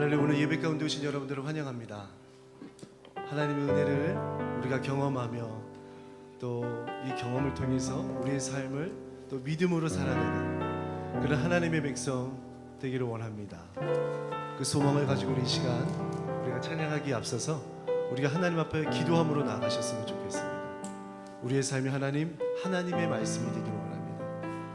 할렐루야. 오늘 예배 가운데 오신 여러분들을 환영합니다. 하나님의 은혜를 우리가 경험하며 또 이 경험을 통해서 우리의 삶을 또 믿음으로 살아내는 그런 하나님의 백성 되기를 원합니다. 그 소망을 가지고 우리 이 시간 우리가 찬양하기에 앞서서 우리가 하나님 앞에 기도함으로 나아가셨으면 좋겠습니다. 우리의 삶이 하나님의 말씀이 되기를 원합니다.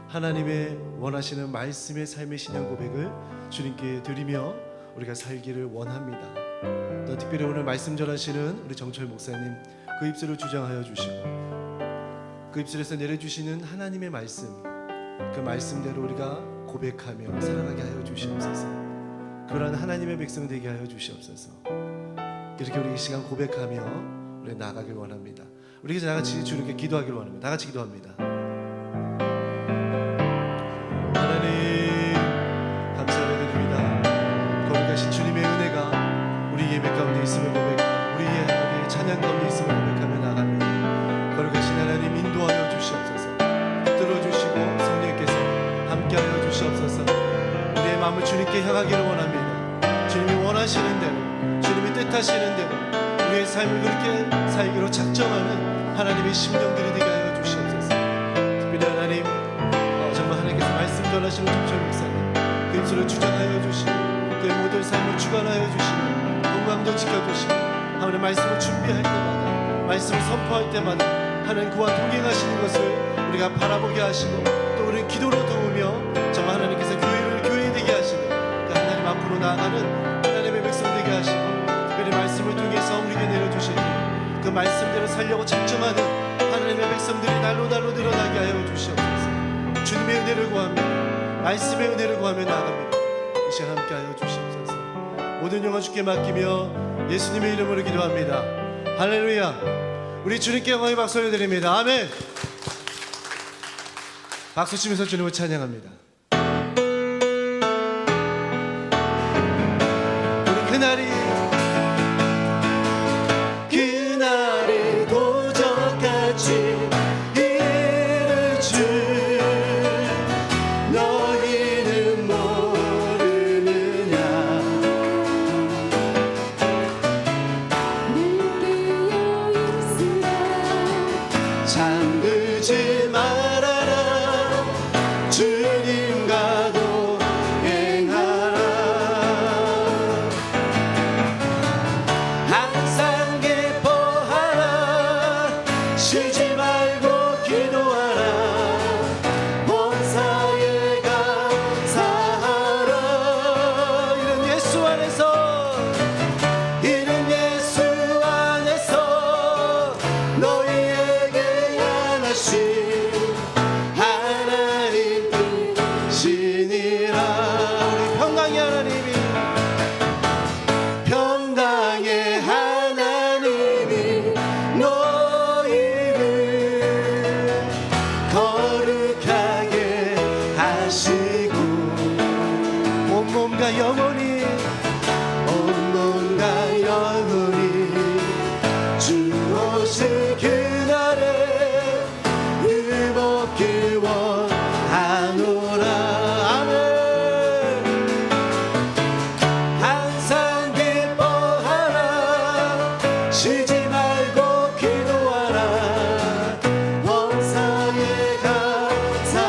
하나님의 원하시는 말씀의 삶의 신앙 고백을 주님께 드리며 우리가 살기를 원합니다. 또 특별히 오늘 말씀 전하시는 우리 정철 목사님, 그 입술을 주장하여 주시고 그 입술에서 내려주시는 하나님의 말씀, 그 말씀대로 우리가 고백하며 살아가게 하여 주시옵소서. 그러한 하나님의 백성 되게 하여 주시옵소서. 이렇게 우리 이 시간 고백하며 우리 나아가길 원합니다. 우리 다 같이 주님께 기도하길 원합니다. 다 같이 기도합니다. 하나님 감사를 드립니다. 거기 가신 주님의 은혜가 우리 예배 가운데 있음을 고백하며 우리의 찬양 가운데 있음을 고백하며 나갑니다. 거기 가신 하나님 인도하여 주시옵소서. 붙들어 주시고 성령께서 함께하여 주시옵소서. 우리의 마음을 주님께 향하기를 원합니다. 주님이 원하시는 대로, 주님이 뜻하시는 대로 우리의 삶을 그렇게 살기로 작정하는 하나님의 심령들이 되게 하여 주시옵소서. 특별히 하나님 정말 하나님께서 말씀 전하시는 정철 목사님, 그 입술을 주장하여 주시고 그의 모든 삶을 주관하여 주시고 건강도 지켜주시고 하나님의 말씀을 준비할 때마다, 말씀을 선포할 때마다 하나님 그와 동행하시는 것을 우리가 바라보게 하시고 또 우리는 기도로 도우며 정말 하나님께서 교회를 교회되게 하시는 그 하나님 앞으로 나아가는 하나님의 백성 되게 하시고 특별히 말씀을 통해서 우리에게 내려주실 그 말씀대로 살려고 작정하는 하나님의 백성들이 날로 늘어나게 하여 주시옵소서. 주님의 은혜를 구합니다. 말씀의 은혜를 구하며 나아갑니다. 이 시간 함께 하여 주시옵소서. 모든 영광 주께 맡기며 예수님의 이름으로 기도합니다. 할렐루야. 우리 주님께 영광의 박수를 드립니다. 아멘. 박수 치면서 주님을 찬양합니다. 우리 그날이 도적같이 이를 줄 너희는 모르느냐. 늘 깨어있으라 잠들지 말아라. 주님과 동행하라. 항상 기뻐하라. 쉬지 말고 기도하라. 범사에 감사하라. 이는 예수 안에서, 이는 예수 안에서 너희에게 향하신 하나님 뜻이니라. 우리 평강의 하나님이, 평강의 하나님이 너희를 거룩하게 하시고 온몸과 영혼이 주 오실 그날에 의복길 원하노라. 아멘. 항상 기뻐하라. 쉬지 말고 기도하라. 범사에 감사하라.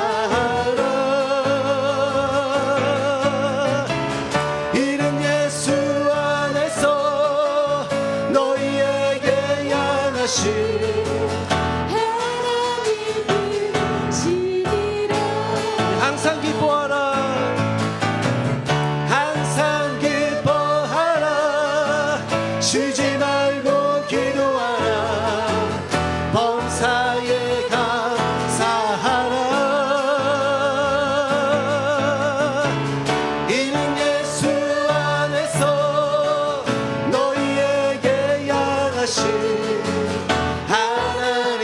이는 예수 안에서 너희에게 향하신 하나님 뜻이니라. 항상 기뻐하라. 항상 기뻐하라. 쉬지 말고 기도하라. 범사에 감사하라. 이는 예수 안에서 너희에게 향하신 하나님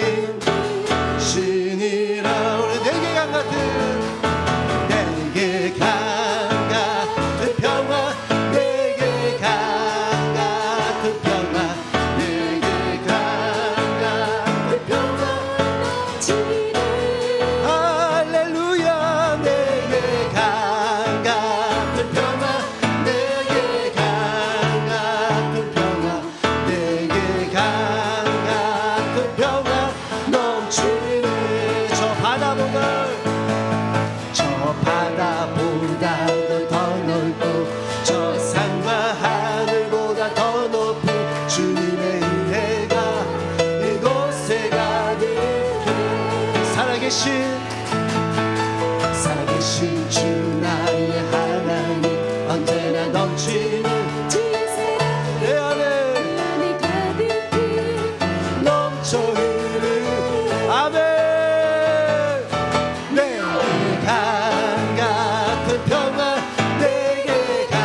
살아계신 주 나의 하나님 언제나 넘치는 주의 사랑 내 안에 안에 가득히 넘쳐 흐르 아멘 내게 강 같은 평화 내게 강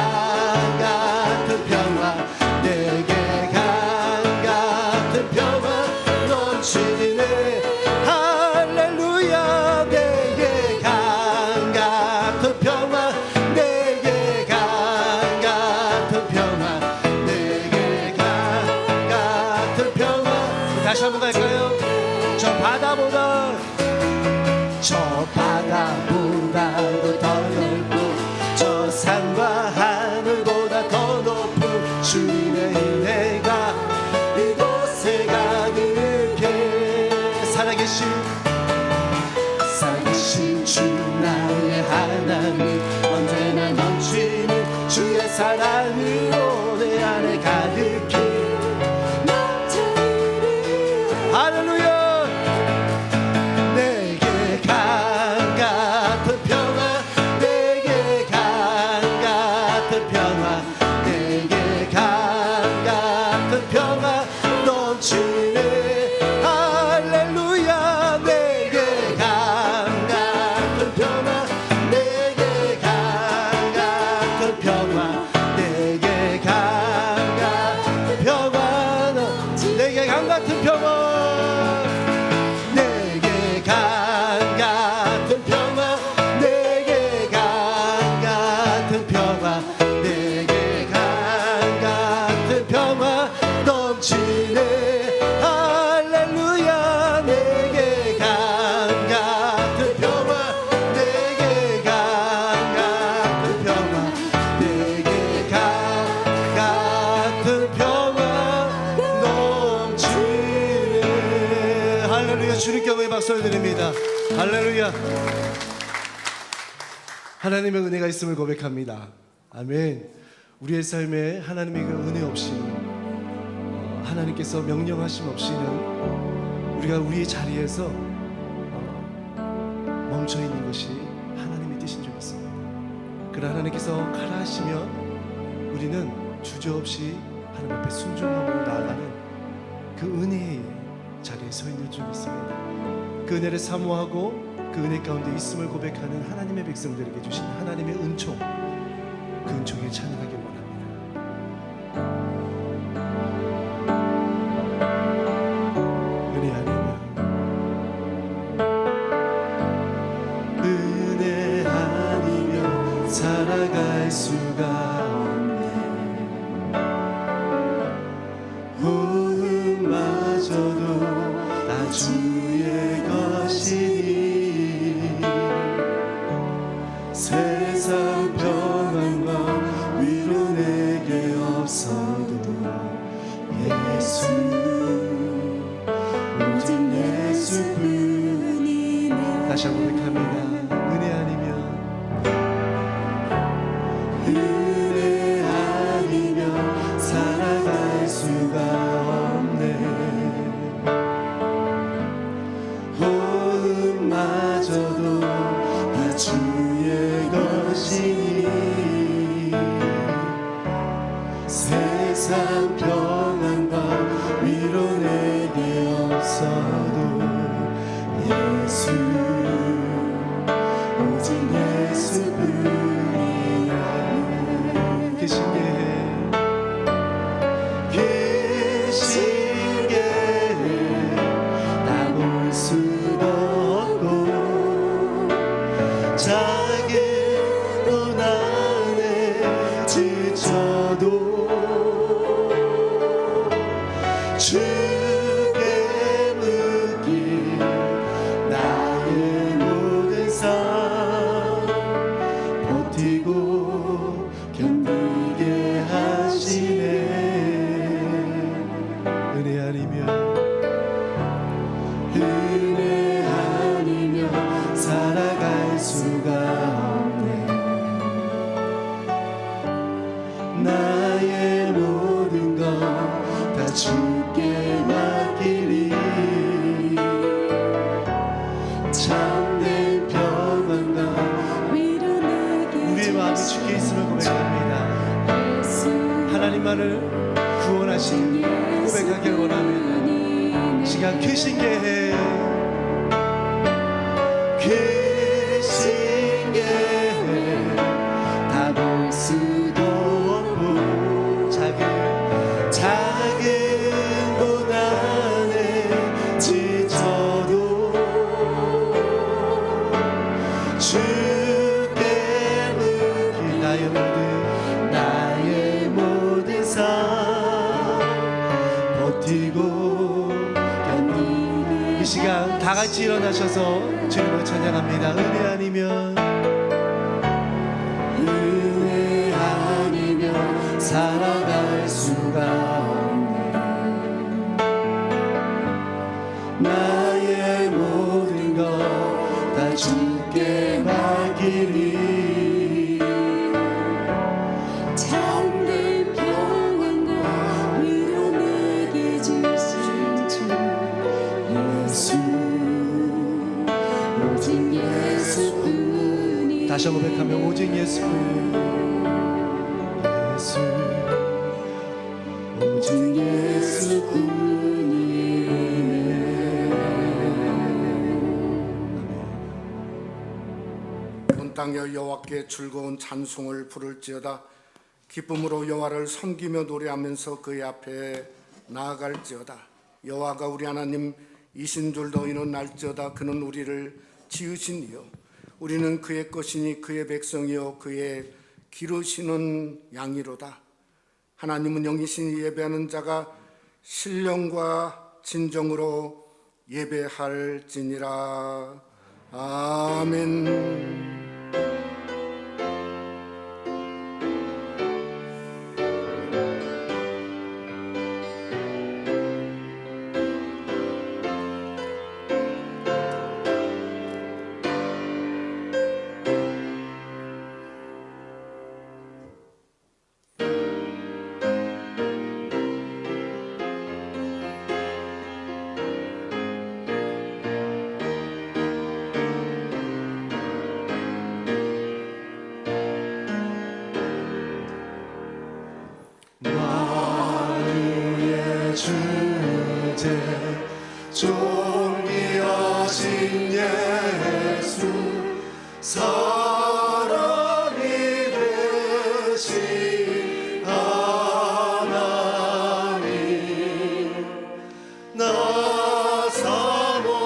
같은 평화 내게 강 같은 평화 넘치네 할렐루야 내게 강 같은 평화 내게 강 같은 평화 내게 강 같은 평화 다시 한번 갈까요? 저 바다보다도 더 넓고 저 산과 하늘보다 더 높은 주님의 은혜가 이곳에 가득해 살아계신 주 나의 하나님 언제나 넘치는 주의 사랑으로 내 안에 가득히 할렐루야 내게 강 같은 평화 내게 강 같은 평화 내게 강 같은 평화 넘치네 할렐루야 내게 강 같은 평화 내게 강 같은 평화 내게 강 같은 평화 내게 강 같은 평화 내게 강 같은 평화 내게 강 같은 평화 내게 강 같은 평화 넘치네 할렐루야 내게 강 같은 평화 내게 강 같은 평화 내게 강 같은 평화 넘치네 할렐루야 주님께 영광의 박수를 드립니다 할렐루야 하나님의 은혜가 있음을 고백합니다 아멘 우리의 삶에 하나님의 그 은혜 없이 하나님께서 명령하심 없이는 우리가 우리의 자리에서 멈춰 있는 것이 하나님의 뜻인 줄 믿습니다 그러나 하나님께서 가라 하시면 우리는 주저없이 하나님 앞에 순종함으로 나아가는 그 은혜의 자리에 서 있는 줄 믿습니다 그 은혜를 사모하고 그 은혜 가운데 있음을 고백하는 하나님의 백성들에게 주신 하나님의 은총 그 은총에 찬양하기 원합니다 은혜 아니면 살아갈 수가 없네 호흡마저도 다 주의 것이니 세상 평안과 위로 내게 없어도 예수 오직 예수뿐이네 다시 한번 고백합니다 은혜 아니면 살아갈 수가 없네 호흡마저도 다 주의 것이니 세상 평안과 위로 내게 없어도 예수 오직 예수뿐이야 계신 게 나 볼 수도 없고 작게도 나네 지쳐도 주께 나를 구원하신 고백하길 원하며 시간 크신 게 크신 게다 볼 수도 없고 작은 곳 안에 지쳐도 주께 묻기 나의 모든 삶 버티고 견디게 이 시간 다 같이 일어나셔서 주님을 찬양합니다. 은혜 아니면 살아갈 수가 없네. 나의 모든 것 다 주께 맡기리. 참된 평안과 위로 내게 주신 주 예수, 오직 예수뿐이니. 다시 한번 고백하며 오직 예수뿐 오직 온 땅에 여호와께 즐거운 찬송을 부를지어다. 기쁨으로 여호와를 섬기며 노래하면서 그의 앞에 나아갈지어다. 여호와가 우리 하나님 이신 줄 너희는 알지어다. 그는 우리를 지으신 이요 우리는 그의 것이니 그의 백성이요 그의 기르시는 양이로다. 하나님은 영이시니 예배하는 자가 신령과 진정으로 예배할지니라. 아멘. 주제 존귀하신 예수 사랑이 되신 하나님 나 사모하여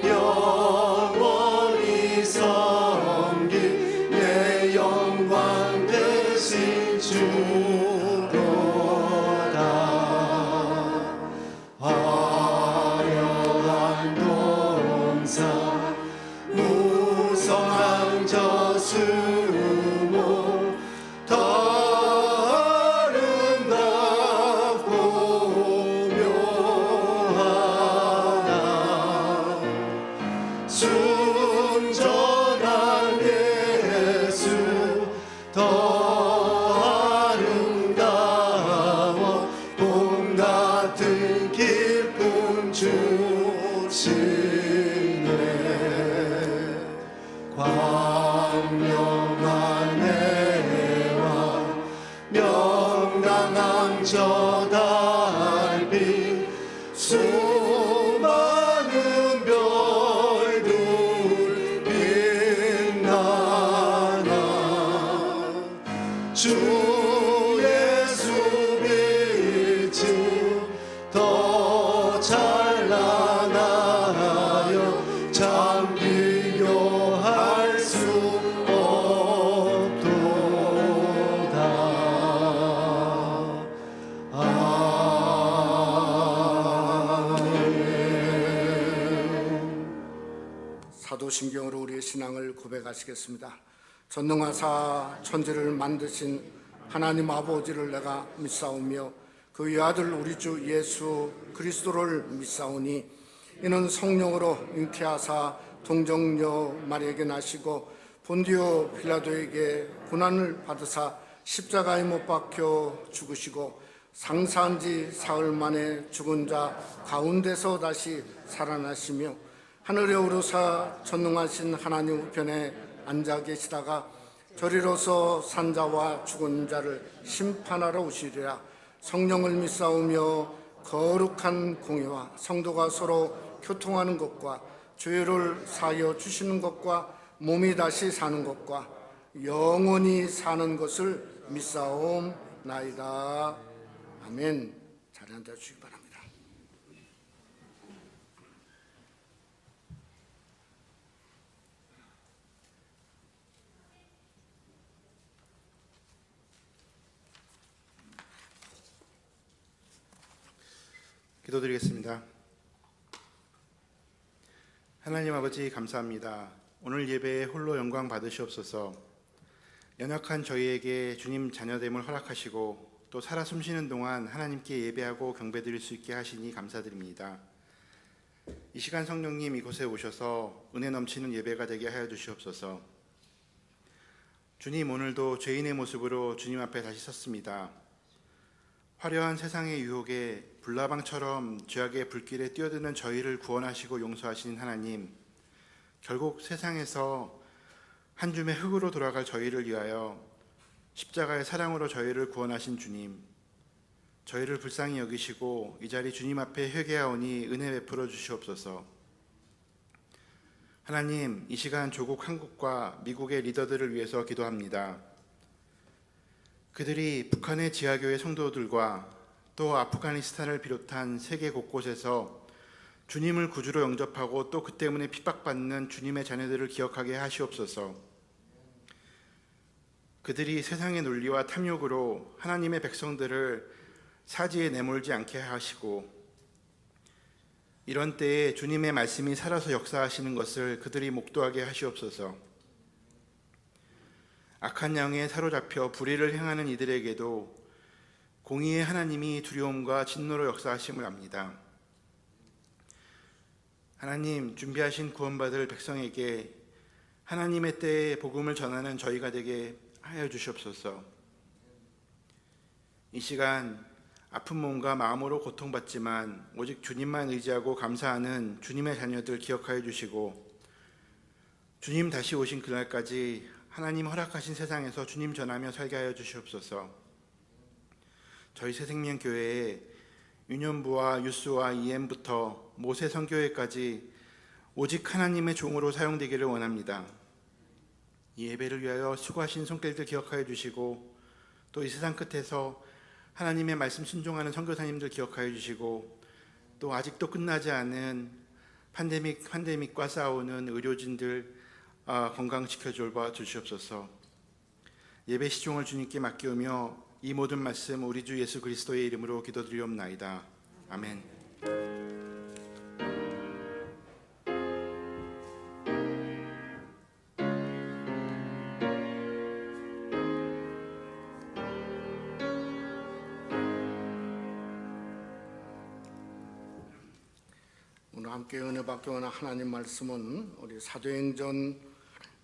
영원히 섬길 내 영광 되신 주 순전한 예수 더 아름다워 봄 같은 기쁨 주시네. 광명한 해와 명랑한 저 달빛 수많은 별들 빛나나 주 예수 빛이 더 찬란하여 참 비교할 수 없도다. 사도신경으로 우리의 신앙을 고백하시겠습니다. 전능하사 천지를 만드신 하나님 아버지를 내가 믿사오며 그 외아들 우리 주 예수 그리스도를 믿사오니 이는 성령으로 잉태하사 동정녀 마리에게 나시고 본디오 빌라도에게 고난을 받으사 십자가에 못 박혀 죽으시고 상사한 지 사흘 만에 죽은 자 가운데서 다시 살아나시며 하늘에 오르사 전능하신 하나님 우편에 앉아 계시다가 저리로서 산자와 죽은 자를 심판하러 오시리라. 성령을 믿사오며 거룩한 공예와 성도가 서로 교통하는 것과 죄를 사하여 주시는 것과 몸이 다시 사는 것과 영원히 사는 것을 믿사옵나이다. 아멘. 자리 앉아 주시기 바랍니다. 기도드리겠습니다. 하나님 아버지 감사합니다. 오늘 예배에 홀로 영광 받으시옵소서. 연약한 저희에게 주님 자녀됨을 허락하시고 또 살아 숨쉬는 동안 하나님께 예배하고 경배드릴 수 있게 하시니 감사드립니다. 이 시간 성령님 이곳에 오셔서 은혜 넘치는 예배가 되게 하여 주시옵소서. 주님, 오늘도 죄인의 모습으로 주님 앞에 다시 섰습니다. 화려한 세상의 유혹에 불나방처럼 죄악의 불길에 뛰어드는 저희를 구원하시고 용서하신 하나님, 결국 세상에서 한 줌의 흙으로 돌아갈 저희를 위하여 십자가의 사랑으로 저희를 구원하신 주님, 저희를 불쌍히 여기시고 이 자리 주님 앞에 회개하오니 은혜 베풀어 주시옵소서. 하나님, 이 시간 조국 한국과 미국의 리더들을 위해서 기도합니다. 그들이 북한의 지하교회 성도들과 또 아프가니스탄을 비롯한 세계 곳곳에서 주님을 구주로 영접하고 또 그 때문에 핍박받는 주님의 자녀들을 기억하게 하시옵소서. 그들이 세상의 논리와 탐욕으로 하나님의 백성들을 사지에 내몰지 않게 하시고 이런 때에 주님의 말씀이 살아서 역사하시는 것을 그들이 목도하게 하시옵소서. 악한 양에 사로잡혀 불의를 행하는 이들에게도 공의의 하나님이 두려움과 진노로 역사하심을 압니다. 하나님, 준비하신 구원받을 백성에게 하나님의 때에 복음을 전하는 저희가 되게 하여 주시옵소서. 이 시간 아픈 몸과 마음으로 고통받지만 오직 주님만 의지하고 감사하는 주님의 자녀들 기억하여 주시고 주님 다시 오신 그날까지 하나님 허락하신 세상에서 주님 전하며 살게 하여 주시옵소서. 저희 새생명교회에 유년부와 유스와 EM부터 모세 선교회까지 오직 하나님의 종으로 사용되기를 원합니다. 이 예배를 위하여 수고하신 손길들 기억하여 주시고 또 이 세상 끝에서 하나님의 말씀 순종하는 선교사님들 기억하여 주시고 또 아직도 끝나지 않은 팬데믹과 싸우는 의료진들 건강지켜 돌봐 주시옵소서. 예배 시종을 주님께 맡기오며 이 모든 말씀 우리 주 예수 그리스도의 이름으로 기도드리옵나이다. 아멘. 오늘 함께 은혜 받기 원하는 하나님 말씀은 우리 사도행전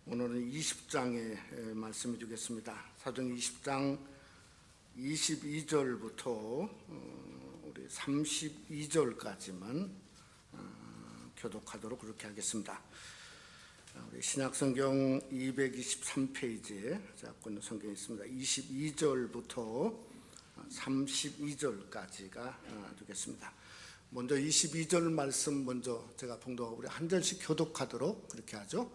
오늘은 20장의 말씀이 되겠습니다. 사도행전 20장 22절부터 우리 32절까지만 교독하도록 그렇게 하겠습니다. 우리 신약성경 223페이지에 잡고 있는 성경이 있습니다. 22절부터 32절까지가 되겠습니다. 먼저 22절 말씀 먼저 제가 봉독하고 우리 한 절씩 교독하도록 그렇게 하죠.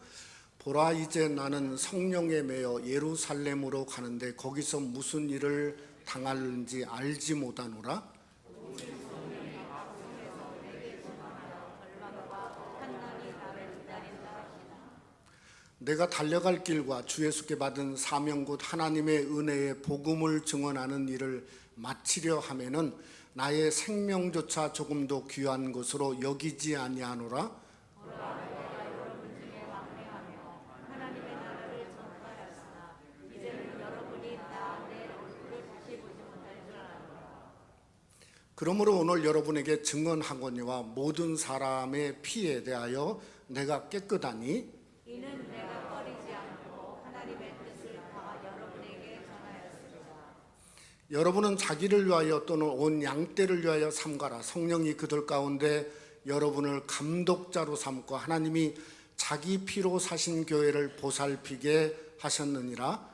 보라, 이제 나는 성령에 매여 예루살렘으로 가는데 거기서 무슨 일을 당할는지 알지 못하노라. 내가 달려갈 길과 주 예수께 받은 사명 곧 하나님의 은혜의 복음을 증언하는 일을 마치려 하면은 나의 생명조차 조금도 귀한 것으로 여기지 아니하노라. 그러므로 오늘 여러분에게 증언하거니와 모든 사람의 피에 대하여 내가 깨끗하니 이는 내가 꺼리지 않고 하나님의 뜻을 다 여러분에게 전하였습니다. 여러분은 자기를 위하여 또는 온 양떼를 위하여 삼가라. 성령이 그들 가운데 여러분을 감독자로 삼고 하나님이 자기 피로 사신 교회를 보살피게 하셨느니라.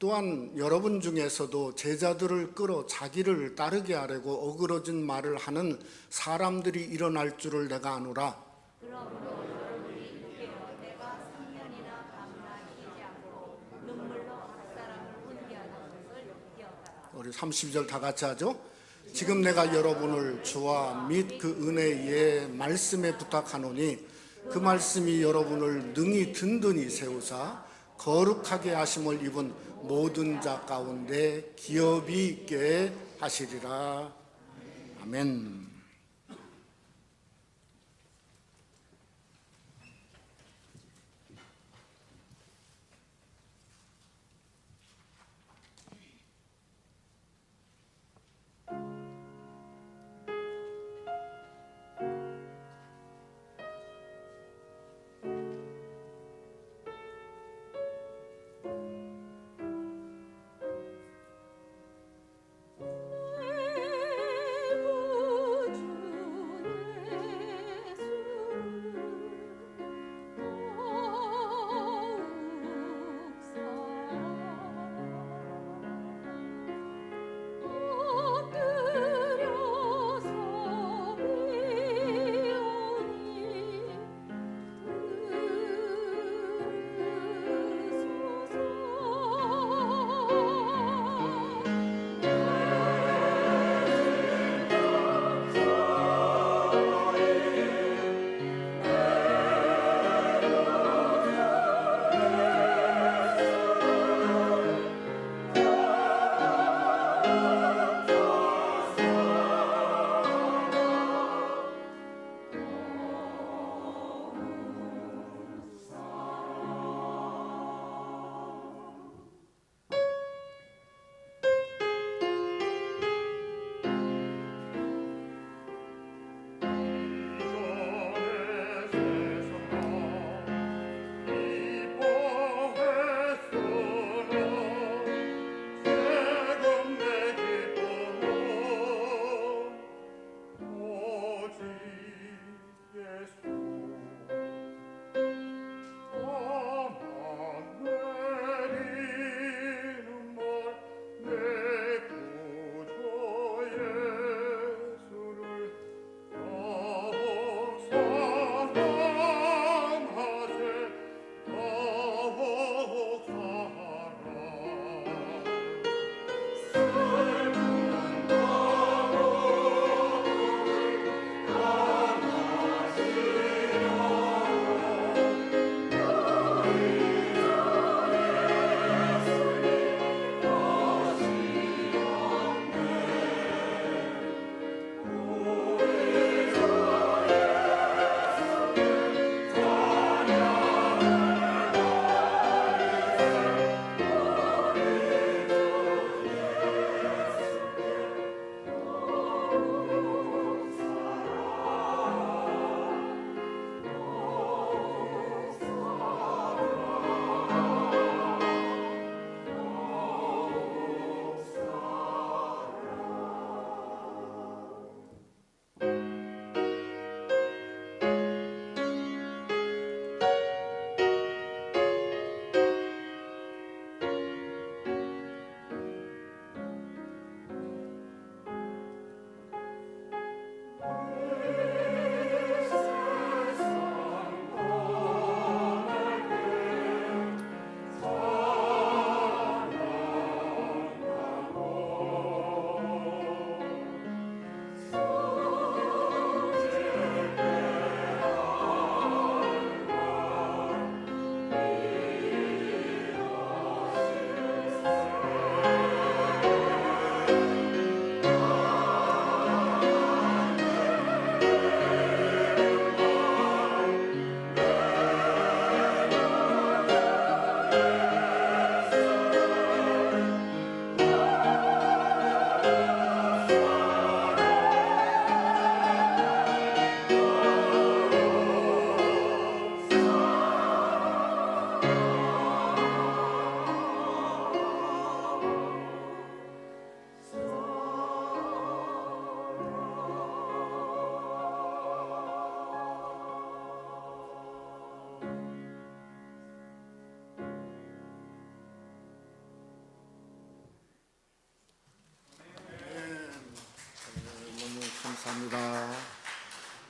또한 여러분 중에서도 제자들을 끌어 자기를 따르게 하려고 어그러진 말을 하는 사람들이 일어날 줄을 내가 아노라. 그러므로 여러분이 느끼어 내가 3년이나 밤낮 쉬지 않고 눈물로 각 사람을 훈계하는 것을 기억하라. 우리 32절 다 같이 하죠. 지금 내가 여러분을 주와 및 그 은혜의 말씀에 부탁하노니 그 말씀이 여러분을 능히 든든히 세우사 거룩하게 하심을 입은 모든 자 가운데 기업이 있게 하시리라. 아멘.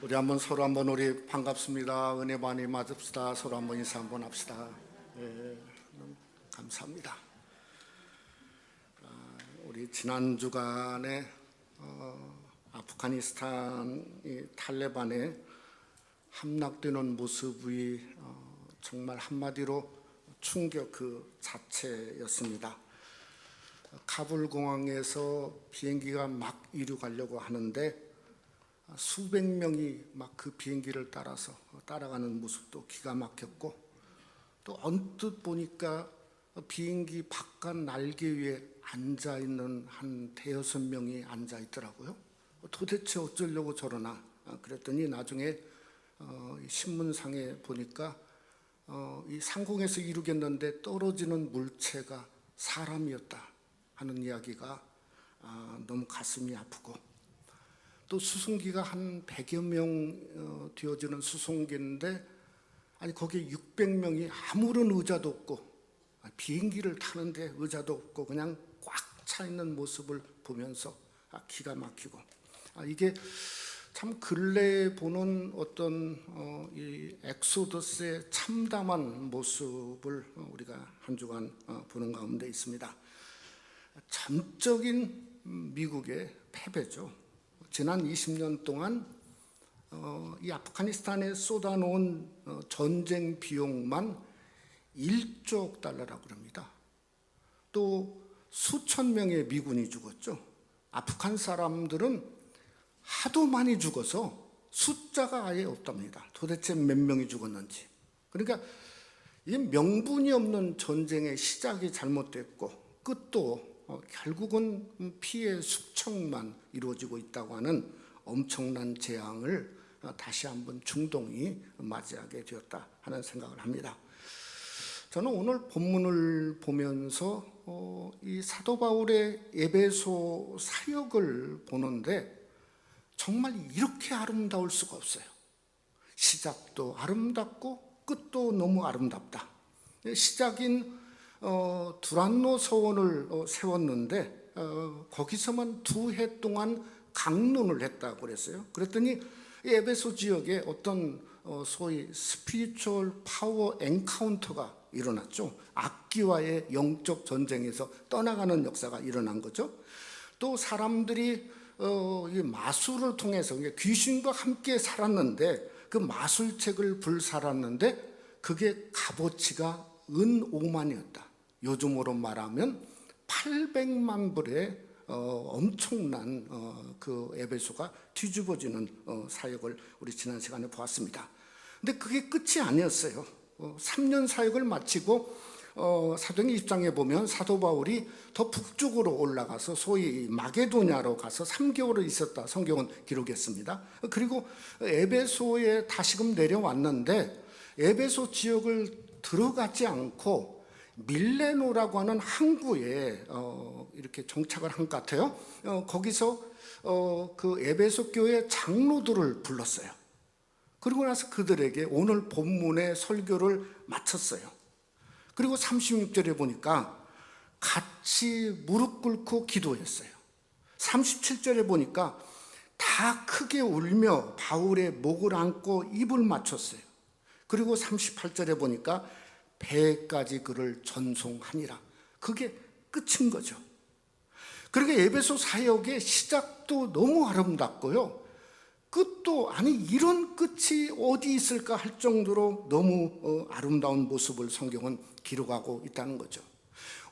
우리 한번 서로 한번 우리 반갑습니다. 은혜 많이 맞읍시다. 서로 한번 인사 한번 합시다. 예, 감사합니다. 우리 지난 주간에 아프가니스탄이 탈레반에 함락되는 모습이 정말 한마디로 충격 그 자체였습니다. 카불 공항에서 비행기가 막 이륙하려고 하는데 수백 명이 막 그 비행기를 따라서 따라가는 모습도 기가 막혔고, 또 언뜻 보니까 비행기 바깥 날개 위에 앉아 있는 한 대여섯 명이 앉아 있더라고요. 도대체 어쩌려고 저러나 그랬더니 나중에 신문상에 보니까 이 상공에서 이루겠는데 떨어지는 물체가 사람이었다 하는 이야기가 너무 가슴이 아프고, 또 수송기가 한 100여 명 되어지는 수송기인데 아니 거기에 600명이 아무런 의자도 없고, 비행기를 타는데 의자도 없고 그냥 꽉 차 있는 모습을 보면서 기가 막히고, 이게 참 근래에 보는 어떤 이 엑소더스의 참담한 모습을 우리가 한 주간 보는 가운데 있습니다. 전적인 미국의 패배죠. 지난 20년 동안 이 아프가니스탄에 쏟아놓은 전쟁 비용만 1조 달러라고 합니다. 또 수천 명의 미군이 죽었죠. 아프간 사람들은 하도 많이 죽어서 숫자가 아예 없답니다. 도대체 몇 명이 죽었는지. 그러니까 이 명분이 없는 전쟁의 시작이 잘못됐고 끝도 결국은 피해 숙청만 이루어지고 있다고 하는 엄청난 재앙을 다시 한번 중동이 맞이하게 되었다 하는 생각을 합니다. 저는 오늘 본문을 보면서 이 사도 바울의 에베소 사역을 보는데 정말 이렇게 아름다울 수가 없어요. 시작도 아름답고 끝도 너무 아름답다. 시작인 두란노 서원을 세웠는데 거기서만 2해 동안 강론을 했다고 그랬어요. 그랬더니 이 에베소 지역에 어떤 소위 스피리추얼 파워 엔카운터가 일어났죠. 악기와의 영적 전쟁에서 떠나가는 역사가 일어난 거죠. 또 사람들이 이 마술을 통해서 귀신과 함께 살았는데 그 마술책을 불살았는데 그게 값어치가 은 5만이었다. 요즘으로 말하면 800만 불의 엄청난 그 에베소가 뒤집어지는 사역을 우리 지난 시간에 보았습니다. 근데 그게 끝이 아니었어요. 3년 사역을 마치고 사도행 20장에 보면 사도 바울이 더 북쪽으로 올라가서 소위 마게도냐로 가서 3개월을 있었다 성경은 기록했습니다. 그리고 에베소에 다시금 내려왔는데 에베소 지역을 들어가지 않고 밀레노라고 하는 항구에 이렇게 정착을 한 것 같아요. 거기서 그 에베소 교회 장로들을 불렀어요. 그리고 나서 그들에게 오늘 본문의 설교를 마쳤어요. 그리고 36절에 보니까 같이 무릎 꿇고 기도했어요. 37절에 보니까 다 크게 울며 바울의 목을 안고 입을 맞췄어요. 그리고 38절에 보니까 배까지 그를 전송하니라. 그게 끝인 거죠. 그러니까 에베소 사역의 시작도 너무 아름답고요, 끝도 아니 이런 끝이 어디 있을까 할 정도로 너무 아름다운 모습을 성경은 기록하고 있다는 거죠.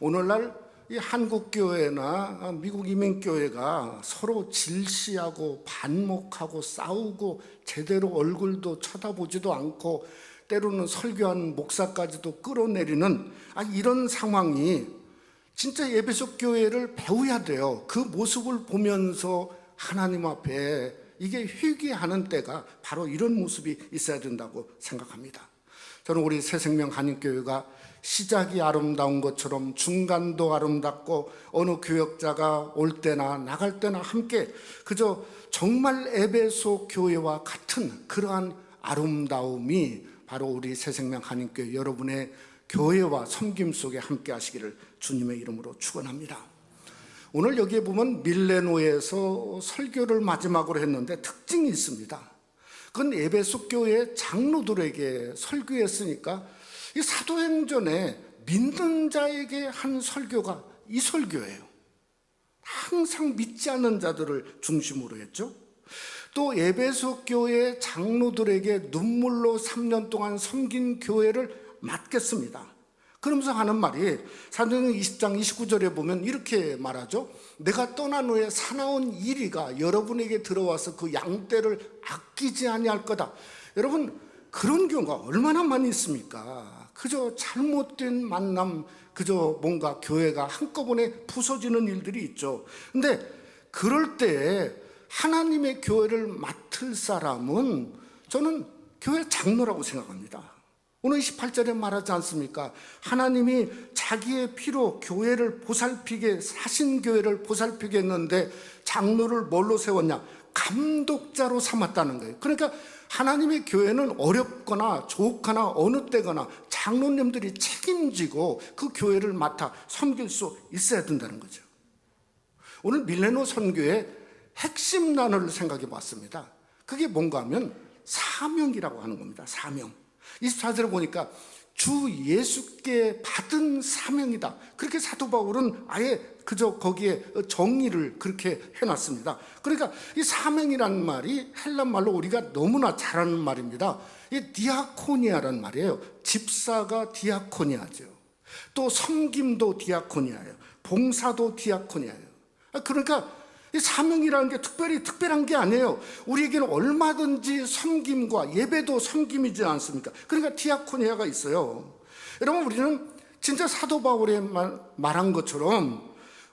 오늘날 이 한국교회나 미국 이민교회가 서로 질시하고 반목하고 싸우고 제대로 얼굴도 쳐다보지도 않고 때로는 설교한 목사까지도 끌어내리는 이런 상황이 진짜 에베소 교회를 배워야 돼요. 그 모습을 보면서 하나님 앞에 이게 회개하는 때가 바로 이런 모습이 있어야 된다고 생각합니다. 저는 우리 새생명 한인교회가 시작이 아름다운 것처럼 중간도 아름답고 어느 교역자가 올 때나 나갈 때나 함께 그저 정말 에베소 교회와 같은 그러한 아름다움이 바로 우리 새생명 한인교회 여러분의 교회와 섬김 속에 함께 하시기를 주님의 이름으로 축원합니다. 오늘 여기에 보면 밀레노에서 설교를 마지막으로 했는데 특징이 있습니다. 그건 에베소 교회 장로들에게 설교했으니까 이 사도행전에 믿는 자에게 한 설교가 이 설교예요. 항상 믿지 않는 자들을 중심으로 했죠. 또 에베소 교회 장로들에게 눈물로 3년 동안 섬긴 교회를 맡겼습니다. 그러면서 하는 말이 사도행전 20장 29절에 보면 이렇게 말하죠. 내가 떠난 후에 사나운 이리가 여러분에게 들어와서 그 양떼를 아끼지 아니할 거다. 여러분, 그런 경우가 얼마나 많이 있습니까? 그저 잘못된 만남, 그저 뭔가 교회가 한꺼번에 부서지는 일들이 있죠. 근데 그럴 때 하나님의 교회를 맡을 사람은 저는 교회 장로라고 생각합니다. 오늘 28절에 말하지 않습니까? 하나님이 자기의 피로 교회를 보살피게, 사신 교회를 보살피게 했는데 장로를 뭘로 세웠냐? 감독자로 삼았다는 거예요. 그러니까 하나님의 교회는 어렵거나 좋거나 어느 때거나 장로님들이 책임지고 그 교회를 맡아 섬길 수 있어야 된다는 거죠. 오늘 밀레노 선교의 핵심 단어를 생각해 봤습니다. 그게 뭔가 하면 사명이라고 하는 겁니다. 사명. 24절에 보니까 주 예수께 받은 사명이다. 그렇게 사도 바울은 아예 그저 거기에 정의를 그렇게 해놨습니다. 그러니까 이 사명이라는 말이 헬라 말로 우리가 너무나 잘 아는 말입니다. 이 디아코니아라는 말이에요. 집사가 디아코니아죠. 또 섬김도 디아코니아예요. 봉사도 디아코니아예요. 그러니까 이 사명이라는 게 특별한 게 아니에요. 우리에게는 얼마든지 섬김과 예배도 섬김이지 않습니까? 그러니까 디아코니아가 있어요. 여러분, 우리는 진짜 사도 바울이 말한 것처럼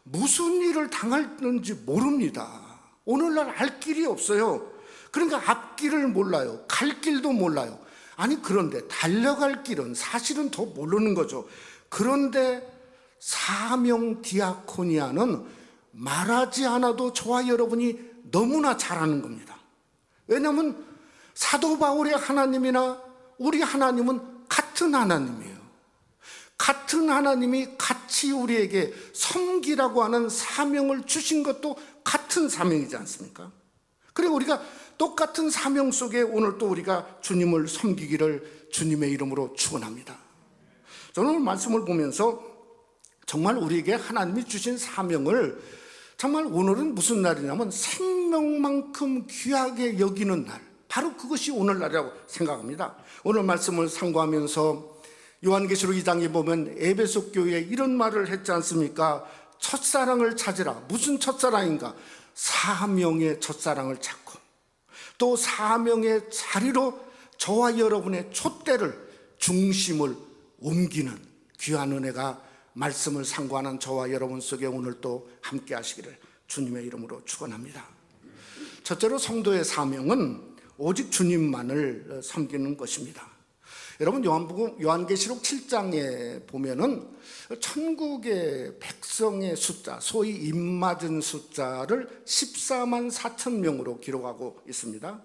무슨 일을 당할는지 모릅니다. 오늘날 알 길이 없어요. 그러니까 앞길을 몰라요. 갈 길도 몰라요. 아니, 그런데 달려갈 길은 사실은 더 모르는 거죠. 그런데 사명 디아코니아는 말하지 않아도 저와 여러분이 너무나 잘 아는 겁니다. 왜냐하면 사도 바울의 하나님이나 우리 하나님은 같은 하나님이에요. 같은 하나님이 같이 우리에게 섬기라고 하는 사명을 주신 것도 같은 사명이지 않습니까? 그리고 우리가 똑같은 사명 속에 오늘 또 우리가 주님을 섬기기를 주님의 이름으로 축원합니다. 저는 오늘 말씀을 보면서 정말 우리에게 하나님이 주신 사명을 정말 오늘은 무슨 날이냐면 생명만큼 귀하게 여기는 날, 바로 그것이 오늘날이라고 생각합니다. 오늘 말씀을 상고하면서 요한계시록 2장에 보면 에베소 교회에 이런 말을 했지 않습니까? 첫사랑을 찾으라. 무슨 첫사랑인가? 사명의 첫사랑을 찾고 또 사명의 자리로 저와 여러분의 촛대를, 중심을 옮기는 귀한 은혜가 말씀을 상고하는 저와 여러분 속에 오늘 또 함께 하시기를 주님의 이름으로 축원합니다. 첫째로 성도의 사명은 오직 주님만을 섬기는 것입니다. 여러분, 요한계시록 7장에 보면은 천국의 백성의 숫자, 소위 입맞은 숫자를 14만 4천 명으로 기록하고 있습니다.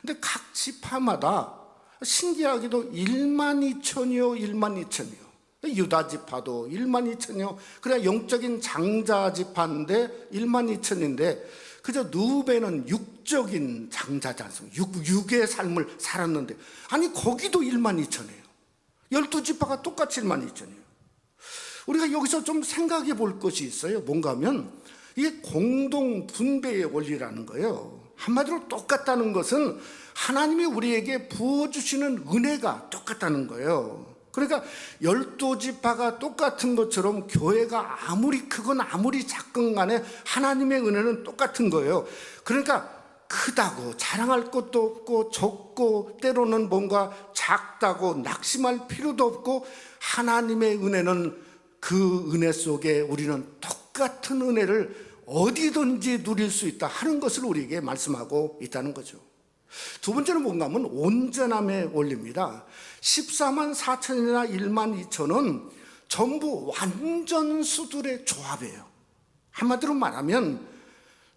근데 각 지파마다 신기하게도 1만 2천이요, 1만 2천이요. 유다 지파도 1만 2천이요. 그래 영적인 장자 지파인데 1만 2천인데 그저 누베는 육적인 장자지 않습니까? 육의 삶을 살았는데 아니 거기도 1만 2천이에요. 12지파가 똑같이 1만 2천이에요. 우리가 여기서 좀 생각해 볼 것이 있어요. 뭔가 하면 이게 공동 분배의 원리라는 거예요. 한마디로 똑같다는 것은 하나님이 우리에게 부어주시는 은혜가 똑같다는 거예요. 그러니까 12지파가 똑같은 것처럼 교회가 아무리 크건 아무리 작건 간에 하나님의 은혜는 똑같은 거예요. 그러니까 크다고 자랑할 것도 없고 적고 때로는 뭔가 작다고 낙심할 필요도 없고 하나님의 은혜는 그 은혜 속에 우리는 똑같은 은혜를 어디든지 누릴 수 있다 하는 것을 우리에게 말씀하고 있다는 거죠. 두 번째는 뭔가 하면 온전함의 원리입니다. 14만 4천이나 1만 2천은 전부 완전수들의 조합이에요. 한마디로 말하면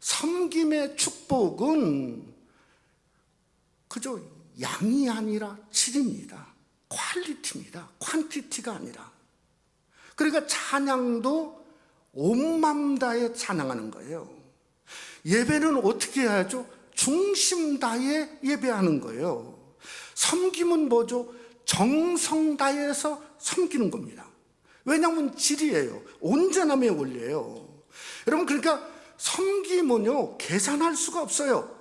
섬김의 축복은 그저 양이 아니라 질입니다. 퀄리티입니다. 퀀티티가 아니라. 그러니까 찬양도 온 마음 다해 찬양하는 거예요. 예배는 어떻게 해야죠? 중심 다해 예배하는 거예요. 섬김은 뭐죠? 정성 다해서 섬기는 겁니다. 왜냐하면 질이에요. 온전함의 원리예요. 여러분, 그러니까 섬김은요, 계산할 수가 없어요.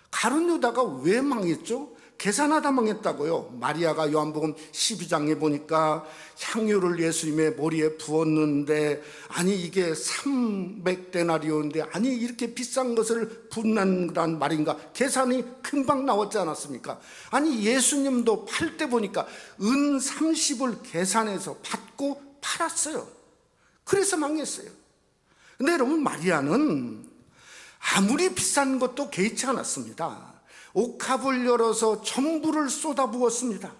가룟 유다가 왜 망했죠? 계산하다 망했다고요. 마리아가 요한복음 12장에 보니까 향유를 예수님의 머리에 부었는데, 아니 이게 300데나리온인데 아니 이렇게 비싼 것을 붓는단 말인가? 계산이 금방 나왔지 않았습니까? 아니 예수님도 팔 때 보니까 은 30을 계산해서 받고 팔았어요. 그래서 망했어요. 근데 여러분, 마리아는 아무리 비싼 것도 개의치 않았습니다. 옥합을 열어서 전부를 쏟아부었습니다.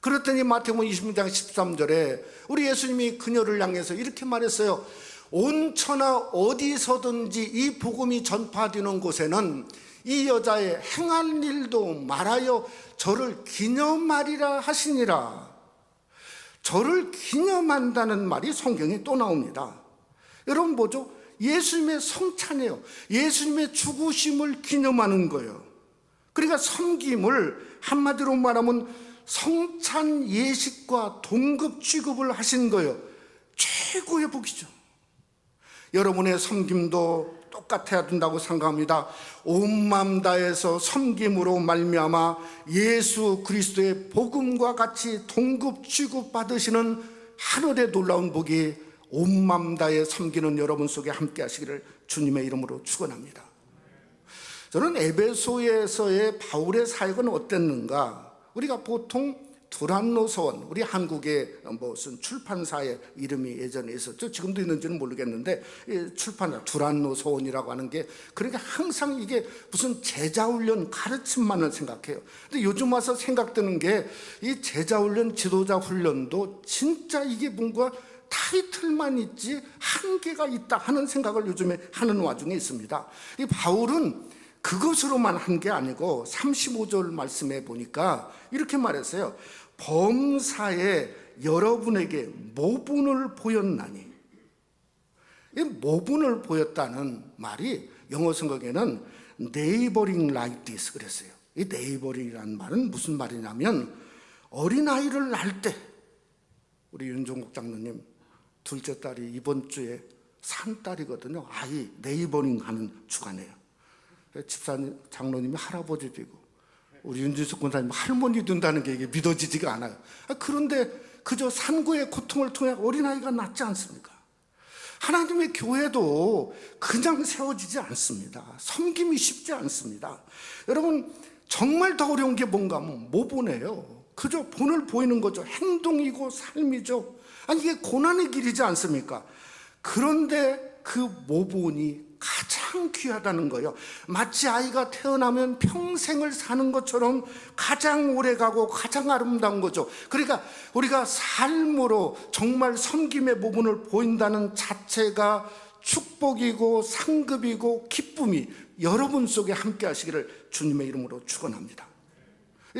그랬더니 마태복음 20장 13절에 우리 예수님이 그녀를 향해서 이렇게 말했어요. 온 천하 어디서든지 이 복음이 전파되는 곳에는 이 여자의 행한 일도 말하여 저를 기념하리라 하시니라. 저를 기념한다는 말이 성경에 또 나옵니다. 여러분 뭐죠? 예수님의 성찬이에요. 예수님의 죽으심을 기념하는 거예요. 그러니까 섬김을 한마디로 말하면 성찬 예식과 동급 취급을 하신 거예요. 최고의 복이죠. 여러분의 섬김도 똑같아야 된다고 생각합니다. 온 마음 다해서 섬김으로 말미암아 예수 그리스도의 복음과 같이 동급 취급 받으시는 하늘의 놀라운 복이 온 마음 다해 섬기는 여러분 속에 함께 하시기를 주님의 이름으로 축원합니다. 저는 에베소에서의 바울의 사역은 어땠는가? 우리가 보통 두란노 서원, 우리 한국의 무슨 출판사의 이름이 예전에 있었죠. 지금도 있는지는 모르겠는데 출판사 두란노 서원이라고 하는 게, 그러니까 항상 이게 무슨 제자훈련 가르침만을 생각해요. 근데 요즘 와서 생각드는 게 이 제자훈련, 지도자 훈련도 진짜 이게 뭔가 타이틀만 있지 한계가 있다 하는 생각을 요즘에 하는 와중에 있습니다. 이 바울은 그것으로만 한 게 아니고 35절 말씀에 보니까 이렇게 말했어요. 범사에 여러분에게 모분을 보였나니. 이 모분을 보였다는 말이 영어 성경에는 neighboring like this 그랬어요. 이 neighboring이라는 말은 무슨 말이냐면, 어린아이를 낳을 때, 우리 윤종국 장로님 둘째 딸이 이번 주에 산 딸이거든요. 아이 네이버링 하는 주간이에요. 집사님, 장로님이 할아버지 되고 우리 윤진숙 권사님 할머니 된다는 게 이게 믿어지지가 않아요. 그런데 그저 산고의 고통을 통해 어린아이가 낳지 않습니까? 하나님의 교회도 그냥 세워지지 않습니다. 섬김이 쉽지 않습니다. 여러분, 정말 더 어려운 게 뭔가 하면 모본이에요. 그저 본을 보이는 거죠. 행동이고 삶이죠. 아니 이게 고난의 길이지 않습니까? 그런데 그 모본이 가장 귀하다는 거예요. 마치 아이가 태어나면 평생을 사는 것처럼 가장 오래가고 가장 아름다운 거죠. 그러니까 우리가 삶으로 정말 섬김의 모본을 보인다는 자체가 축복이고 상급이고 기쁨이 여러분 속에 함께 하시기를 주님의 이름으로 축원합니다.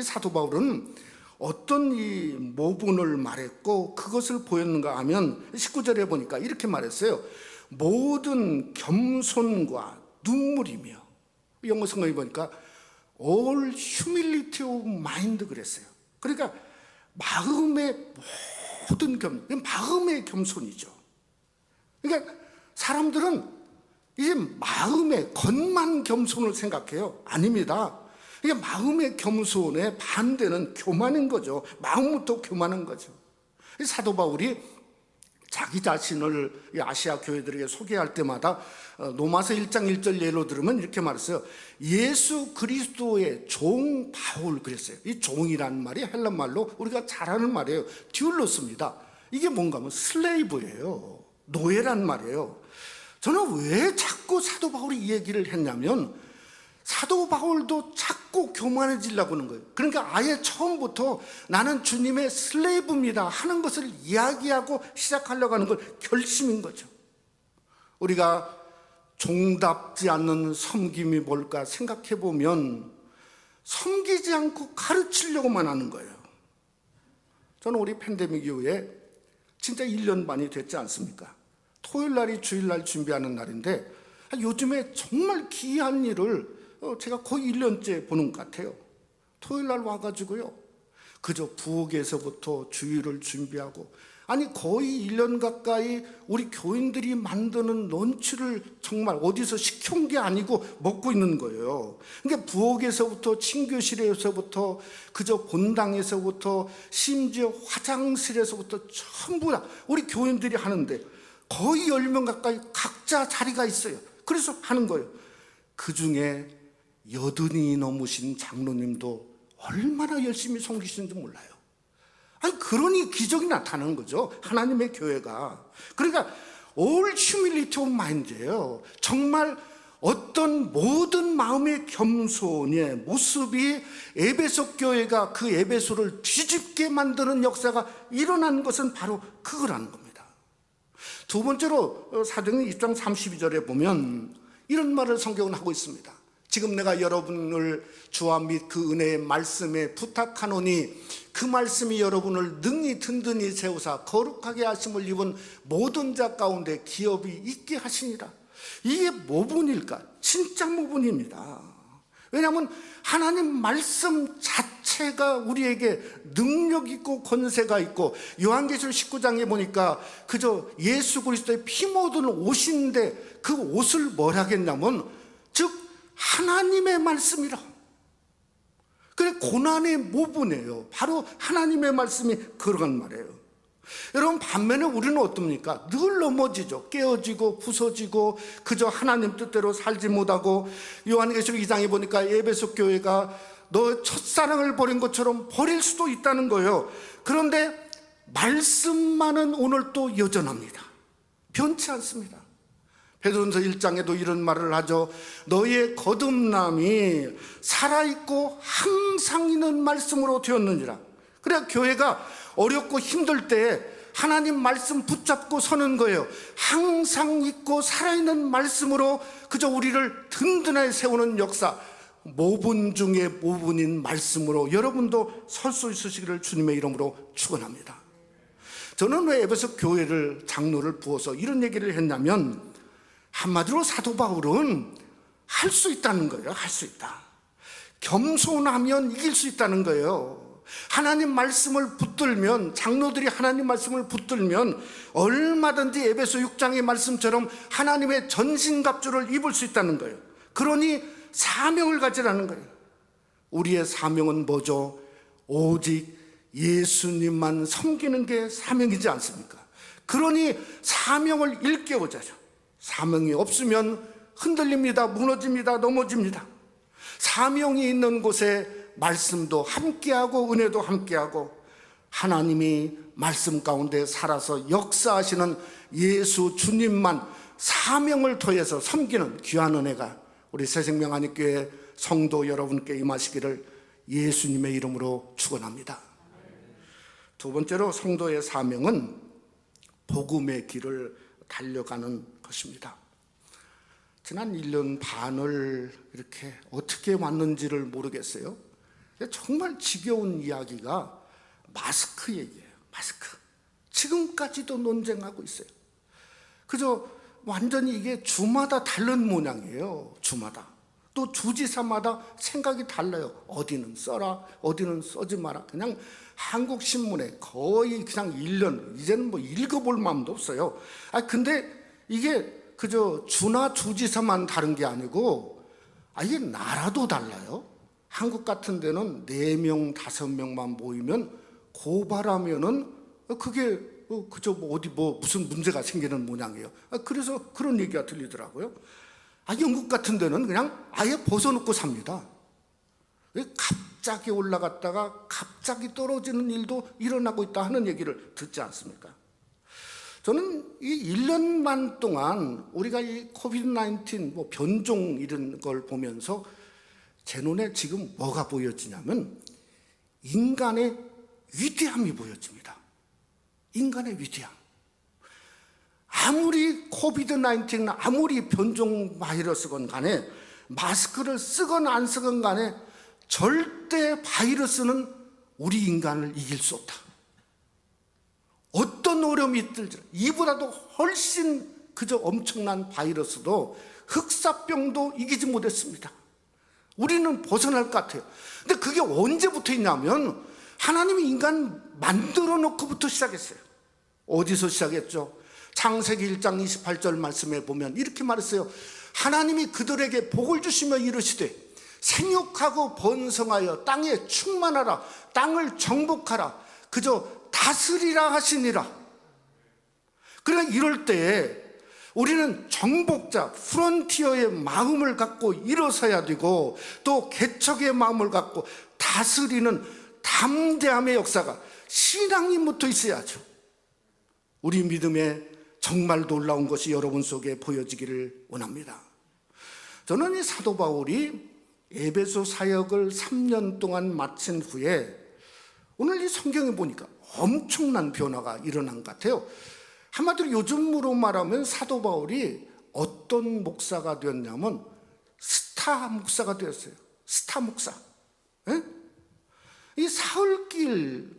사도 바울은 어떤 이 모분을 말했고 그것을 보였는가 하면 19절에 보니까 이렇게 말했어요. 모든 겸손과 눈물이며, 영어 성경에 보니까 all humility of mind 그랬어요. 그러니까 마음의 모든 마음의 겸손이죠. 그러니까 사람들은 이제 마음의 겉만 겸손을 생각해요. 아닙니다. 이게 마음의 겸손의 반대는 교만인 거죠. 마음부터 교만한 거죠. 사도 바울이 자기 자신을 아시아 교회들에게 소개할 때마다 로마서 1장 1절 예로 들으면 이렇게 말했어요. 예수 그리스도의 종 바울 그랬어요. 이 종이라는 말이 헬란말로 우리가 잘 아는 말이에요. 듀올로스입니다. 이게 뭔가 하면 슬레이브예요. 노예란 말이에요. 저는 왜 자꾸 사도 바울이 이 얘기를 했냐면, 사도 바울도 자꾸 교만해지려고 하는 거예요. 그러니까 아예 처음부터 나는 주님의 슬레이브입니다 하는 것을 이야기하고 시작하려고 하는 걸 결심인 거죠. 우리가 종답지 않는 섬김이 뭘까 생각해 보면 섬기지 않고 가르치려고만 하는 거예요. 저는 우리 팬데믹 이후에 진짜 1년 반이 됐지 않습니까? 토요일 날이 주일날 준비하는 날인데 요즘에 정말 기이한 일을 제가 거의 1년째 보는 것 같아요. 토요일 날 와가지고요, 그저 부엌에서부터 주일을 준비하고, 아니 거의 1년 가까이 우리 교인들이 만드는 런치를 정말 어디서 시켜온 게 아니고 먹고 있는 거예요. 그러니까 부엌에서부터 친교실에서부터 그저 본당에서부터 심지어 화장실에서부터 전부 다 우리 교인들이 하는데, 거의 10명 가까이 각자 자리가 있어요. 그래서 하는 거예요. 그 중에 80이 넘으신 장로님도 얼마나 열심히 섬기시는지 몰라요. 아니, 그러니 기적이 나타나는 거죠, 하나님의 교회가. 그러니까 all humility of mind예요. 정말 어떤 모든 마음의 겸손의 모습이 에베소 교회가 그 에베소를 뒤집게 만드는 역사가 일어난 것은 바로 그거라는 겁니다. 두 번째로 사도행전 1장 32절에 보면 이런 말을 성경은 하고 있습니다. 지금 내가 여러분을 주와 및 그 은혜의 말씀에 부탁하노니 그 말씀이 여러분을 능히 든든히 세우사 거룩하게 하심을 입은 모든 자 가운데 기업이 있게 하시니라. 이게 모분일까? 진짜 모분입니다. 왜냐하면 하나님 말씀 자체가 우리에게 능력 있고 권세가 있고, 요한계시록 19장에 보니까 그저 예수 그리스도의 피 묻은 옷인데 그 옷을 뭘 하겠냐면 즉 하나님의 말씀이라. 그래, 고난의 모분이에요. 바로 하나님의 말씀이 그런 말이에요. 여러분, 반면에 우리는 어떻습니까? 늘 넘어지죠. 깨어지고 부서지고 그저 하나님 뜻대로 살지 못하고, 요한계시록 2장에 보니까 에베소 교회가 너 첫사랑을 버린 것처럼 버릴 수도 있다는 거예요. 그런데 말씀만은 오늘 또 여전합니다. 변치 않습니다. 베드로전서 1장에도 이런 말을 하죠. 너의 거듭남이 살아있고 항상 있는 말씀으로 되었느니라. 그래야 교회가 어렵고 힘들 때 하나님 말씀 붙잡고 서는 거예요. 항상 있고 살아있는 말씀으로 그저 우리를 든든하게 세우는 역사, 모분 중에 모분인 말씀으로 여러분도 설 수 있으시기를 주님의 이름으로 축원합니다. 저는 왜 에베소 교회를 장로를 부어서 이런 얘기를 했냐면, 한마디로 사도 바울은 할 수 있다는 거예요. 할 수 있다. 겸손하면 이길 수 있다는 거예요. 하나님 말씀을 붙들면, 장로들이 하나님 말씀을 붙들면 얼마든지 에베소 6장의 말씀처럼 하나님의 전신갑주를 입을 수 있다는 거예요. 그러니 사명을 가지라는 거예요. 우리의 사명은 뭐죠? 오직 예수님만 섬기는 게 사명이지 않습니까? 그러니 사명을 일깨우자죠. 사명이 없으면 흔들립니다. 무너집니다. 넘어집니다. 사명이 있는 곳에 말씀도 함께하고 은혜도 함께하고 하나님이 말씀 가운데 살아서 역사하시는 예수 주님만 사명을 더해서 섬기는 귀한 은혜가 우리 새생명한인교회 성도 여러분께 임하시기를 예수님의 이름으로 축원합니다. 두 번째로 성도의 사명은 복음의 길을 달려가는 것입니다. 지난 1년 반을 이렇게 어떻게 왔는지를 모르겠어요. 정말 지겨운 이야기가 마스크 얘기예요. 마스크. 지금까지도 논쟁하고 있어요. 그저 완전히 이게 주마다 다른 모양이에요. 주마다. 또 주지사마다 생각이 달라요. 어디는 써라, 어디는 써지 마라. 그냥 한국 신문에 거의 그냥 1년, 이제는 뭐 읽어볼 마음도 없어요. 근데 이게 그저 주나 주지사만 다른 게 아니고, 이게 나라도 달라요. 한국 같은 데는 4명, 5명만 모이면 고발하면은 그게 그저 뭐 어디 뭐 무슨 문제가 생기는 모양이에요. 그래서 그런 얘기가 들리더라고요. 영국 같은 데는 그냥 아예 벗어놓고 삽니다. 갑자기 올라갔다가 갑자기 떨어지는 일도 일어나고 있다 하는 얘기를 듣지 않습니까? 저는 이 1년만 동안 우리가 이 코비드-19 뭐 변종 이런 걸 보면서 제 눈에 지금 뭐가 보여지냐면 인간의 위대함이 보여집니다. 인간의 위대함. 아무리 코비드-19, 아무리 변종 바이러스건 간에, 마스크를 쓰건 안 쓰건 간에 절대 바이러스는 우리 인간을 이길 수 없다. 어떤 어려움이 있든지, 이보다도 훨씬 그저 엄청난 바이러스도 흑사병도 이기지 못했습니다. 우리는 벗어날 것 같아요. 근데 그게 언제부터 있냐면 하나님이 인간 만들어 놓고부터 시작했어요. 어디서 시작했죠? 창세기 1장 28절 말씀에 보면 이렇게 말했어요. 하나님이 그들에게 복을 주시며 이르시되 생육하고 번성하여 땅에 충만하라, 땅을 정복하라, 그저 다스리라 하시니라. 그러니까 이럴 때에 우리는 정복자, 프론티어의 마음을 갖고 일어서야 되고, 또 개척의 마음을 갖고 다스리는 담대함의 역사가 신앙인부터 있어야죠. 우리 믿음에 정말 놀라운 것이 여러분 속에 보여지기를 원합니다. 저는 이 사도 바울이 에베소 사역을 3년 동안 마친 후에 오늘 이 성경에 보니까 엄청난 변화가 일어난 것 같아요. 한마디로 요즘으로 말하면 사도 바울이 어떤 목사가 되었냐면 스타 목사가 되었어요. 스타 목사. 예? 이 사흘길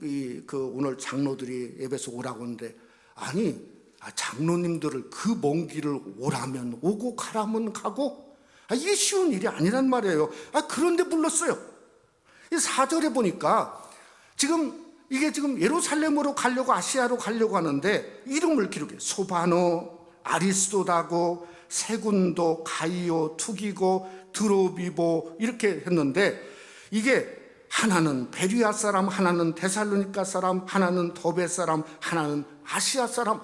오늘 장로들이 에베소 오라고 하는데, 아니 장로님들을 그 먼 길을 오라면 오고 가라면 가고, 이게 쉬운 일이 아니란 말이에요. 그런데 불렀어요. 이 4절에 보니까 이게 지금 예루살렘으로 가려고, 아시아로 가려고 하는데 이름을 기록해. 소바노, 아리스도다고, 세군도, 가이오, 투기고, 드로비보 이렇게 했는데, 이게 하나는 베리아 사람, 하나는 데살로니가 사람, 하나는 더베 사람, 하나는 아시아 사람.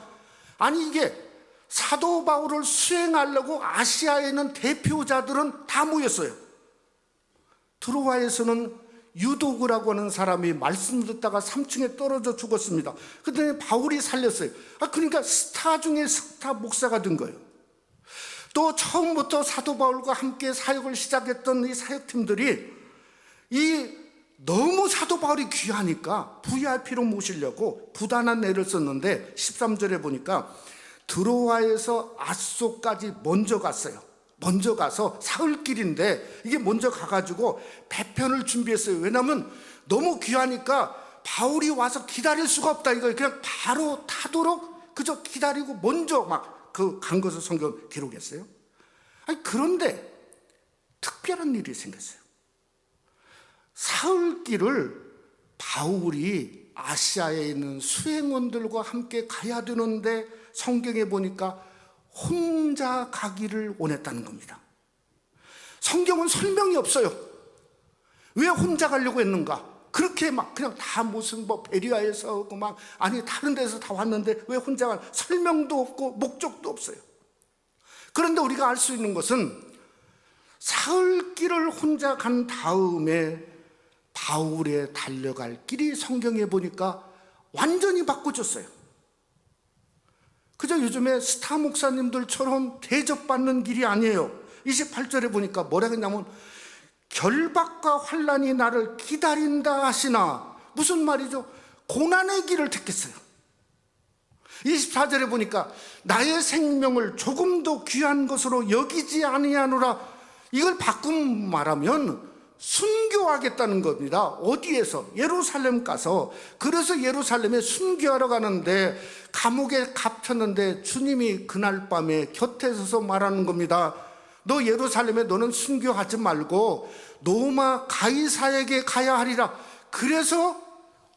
아니 이게 사도 바울을 수행하려고 아시아에 있는 대표자들은 다 모였어요. 트로아에서는 유도그라고 하는 사람이 말씀 듣다가 3층에 떨어져 죽었습니다. 그런데 바울이 살렸어요. 그러니까 스타 중에 스타 목사가 된 거예요. 또 처음부터 사도 바울과 함께 사역을 시작했던 이 사역팀들이 너무 사도 바울이 귀하니까 VIP로 모시려고 부단한 애를 썼는데 13절에 보니까 드로아에서 아소까지 먼저 갔어요. 먼저 가서 사흘길인데 이게 먼저 가가지고 배편을 준비했어요. 왜냐하면 너무 귀하니까 바울이 와서 기다릴 수가 없다 이거예요. 그냥 바로 타도록 그저 기다리고 먼저 막 간 것을 성경 기록했어요. 그런데 특별한 일이 생겼어요. 사흘길을 바울이 아시아에 있는 수행원들과 함께 가야 되는데 성경에 보니까 혼자 가기를 원했다는 겁니다. 성경은 설명이 없어요. 왜 혼자 가려고 했는가? 그렇게 막 그냥 다 무슨 베리아에서 오고 아니 다른 데서 다 왔는데 왜 혼자 가? 설명도 없고 목적도 없어요. 그런데 우리가 알 수 있는 것은 사흘길을 혼자 간 다음에 바울의 달려갈 길이 성경에 보니까 완전히 바꿔졌어요. 그저 요즘에 스타 목사님들처럼 대접받는 길이 아니에요. 28절에 보니까 뭐라 했냐면 결박과 환난이 나를 기다린다 하시나. 무슨 말이죠? 고난의 길을 택했어요. 24절에 보니까 나의 생명을 조금도 귀한 것으로 여기지 아니하노라. 이걸 바꾸면 말하면 순교하겠다는 겁니다. 어디에서? 예루살렘 가서. 그래서 예루살렘에 순교하러 가는데 감옥에 갇혔는데 주님이 그날 밤에 곁에 서서 말하는 겁니다. 너 예루살렘에 너는 순교하지 말고 로마 가이사에게 가야 하리라. 그래서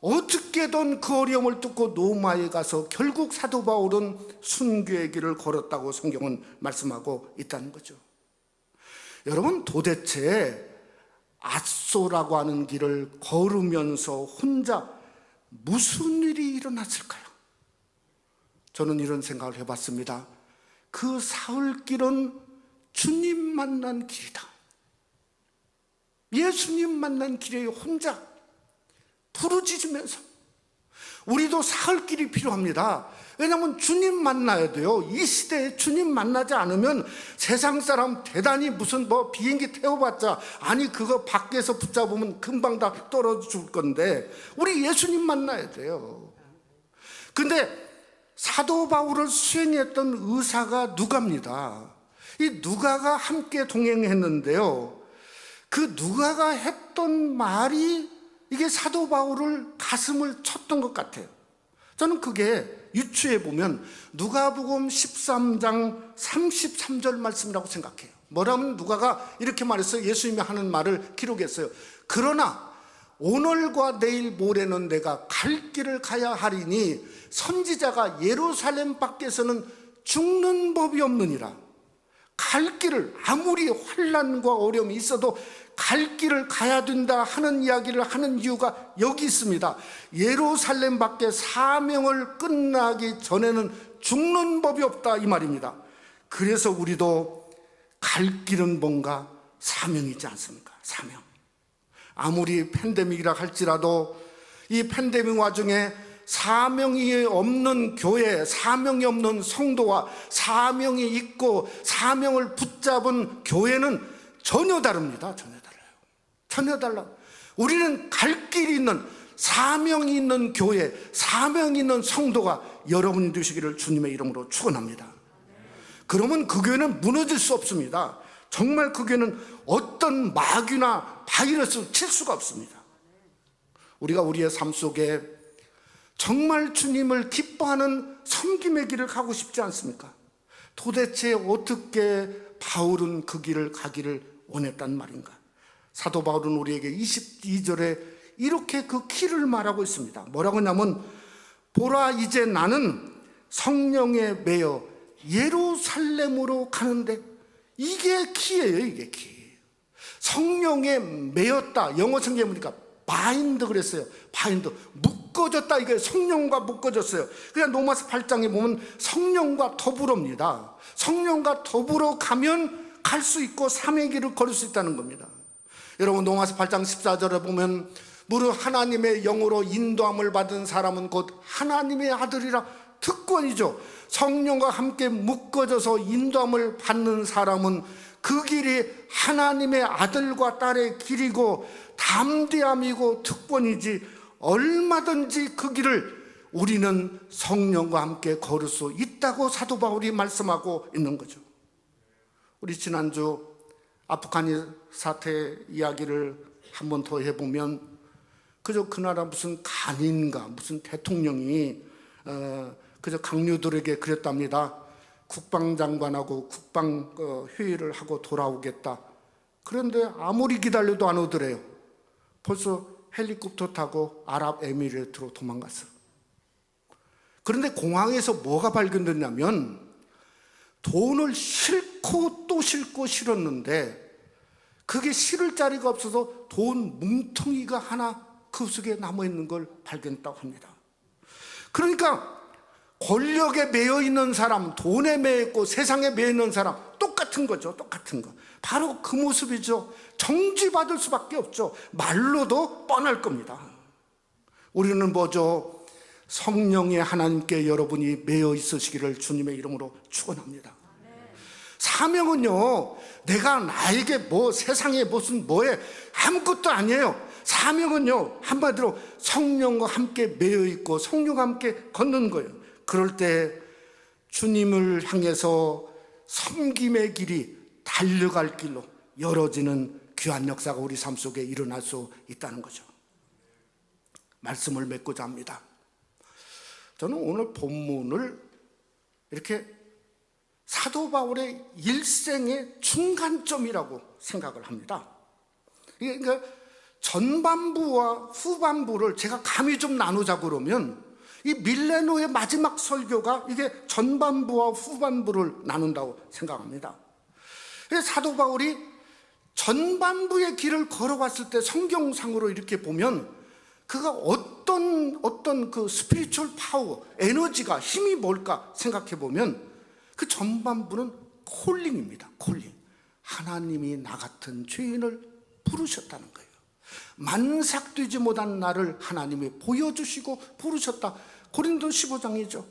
어떻게든 그 어려움을 뚫고 로마에 가서 결국 사도 바울은 순교의 길을 걸었다고 성경은 말씀하고 있다는 거죠. 여러분, 도대체 아소라고 하는 길을 걸으면서 혼자 무슨 일이 일어났을까요? 저는 이런 생각을 해봤습니다. 그 사흘길은 주님 만난 길이다. 예수님 만난 길에 혼자 부르짖으면서. 우리도 사흘길이 필요합니다. 왜냐하면 주님 만나야 돼요. 이 시대에 주님 만나지 않으면 세상 사람 대단히 무슨 비행기 태워봤자 아니 그거 밖에서 붙잡으면 금방 다 떨어져 죽을 건데 우리 예수님 만나야 돼요. 근데 사도 바울을 수행했던 의사가 누가입니다. 이 누가가 함께 동행했는데요. 그 누가가 했던 말이 이게 사도 바울을 가슴을 쳤던 것 같아요. 저는 그게 유추해 보면 누가복음 13장 33절 말씀이라고 생각해요. 뭐라면 누가가 이렇게 말했어요. 예수님이 하는 말을 기록했어요. 그러나 오늘과 내일 모레는 내가 갈 길을 가야 하리니 선지자가 예루살렘 밖에서는 죽는 법이 없느니라. 갈 길을, 아무리 환난과 어려움이 있어도 갈 길을 가야 된다 하는 이야기를 하는 이유가 여기 있습니다. 예루살렘 밖에 사명을 끝나기 전에는 죽는 법이 없다, 이 말입니다. 그래서 우리도 갈 길은 뭔가 사명이지 않습니까? 사명. 아무리 팬데믹이라 할지라도 이 팬데믹 와중에 사명이 없는 교회, 사명이 없는 성도와 사명이 있고 사명을 붙잡은 교회는 전혀 다릅니다. 전혀 달라요. 전혀 달라. 우리는 갈 길이 있는, 사명이 있는 교회, 사명이 있는 성도가 여러분이 되시기를 주님의 이름으로 축원합니다. 그러면 그 교회는 무너질 수 없습니다. 정말 그 교회는 어떤 마귀나 바이러스 칠 수가 없습니다. 우리가 우리의 삶 속에 정말 주님을 기뻐하는 섬김의 길을 가고 싶지 않습니까? 도대체 어떻게 바울은 그 길을 가기를 원했단 말인가? 사도 바울은 우리에게 22절에 이렇게 그 키를 말하고 있습니다. 뭐라고 하냐면, 보라 이제 나는 성령에 매여 예루살렘으로 가는데, 이게 키예요. 이게 키. 성령에 매였다. 영어 성경에 보니까 바인드 그랬어요. 바인드, 묶어졌다. 이게 성령과 묶어졌어요. 그냥 로마서 8장에 보면 성령과 더불어입니다. 성령과 더불어 가면 갈 수 있고 삶의 길을 걸을 수 있다는 겁니다. 여러분, 로마서 8장 14절에 보면 무릇 하나님의 영으로 인도함을 받은 사람은 곧 하나님의 아들이라, 특권이죠. 성령과 함께 묶어져서 인도함을 받는 사람은 그 길이 하나님의 아들과 딸의 길이고 담대함이고 특권이지, 얼마든지 그 길을 우리는 성령과 함께 걸을 수 있다고 사도 바울이 말씀하고 있는 거죠. 우리 지난주 아프가니 사태 이야기를 한 번 더 해보면, 그저 그 나라 무슨 간인가 무슨 대통령이 그저 강요들에게 그랬답니다. 국방장관하고 국방 회의를 하고 돌아오겠다. 그런데 아무리 기다려도 안 오더래요. 벌써 헬리콥터 타고 아랍에미레이트로 도망갔어요. 그런데 공항에서 뭐가 발견됐냐면, 돈을 싣고 또 싣고 실었는데 그게 실을 자리가 없어서 돈 뭉텅이가 하나 그 속에 남아있는 걸 발견했다고 합니다. 그러니까 권력에 매여 있는 사람, 돈에 매여 있고 세상에 매여 있는 사람 똑같은 거죠. 똑같은 거. 바로 그 모습이죠. 정죄받을 수밖에 없죠. 말로도 뻔할 겁니다. 우리는 뭐죠? 성령의 하나님께 여러분이 매여 있으시기를 주님의 이름으로 축원합니다. 사명은요, 내가 나에게 뭐 세상에 무슨 뭐에 아무것도 아니에요. 사명은요, 한마디로 성령과 함께 매여 있고 성령과 함께 걷는 거예요. 그럴 때 주님을 향해서 섬김의 길이, 달려갈 길로 열어지는 귀한 역사가 우리 삶 속에 일어날 수 있다는 거죠. 말씀을 맺고자 합니다. 저는 오늘 본문을 이렇게 사도 바울의 일생의 중간점이라고 생각을 합니다. 그러니까 전반부와 후반부를 제가 감히 좀 나누자 그러면, 이 밀레노의 마지막 설교가 이게 전반부와 후반부를 나눈다고 생각합니다. 사도 바울이 전반부의 길을 걸어왔을 때 성경상으로 이렇게 보면 그가 어떤 그 스피리추얼 파워, 에너지가, 힘이 뭘까 생각해 보면 그 전반부는 콜링입니다. 콜링. 하나님이 나 같은 죄인을 부르셨다는 거예요. 만삭되지 못한 나를 하나님이 보여주시고 부르셨다. 고린도 15장이죠.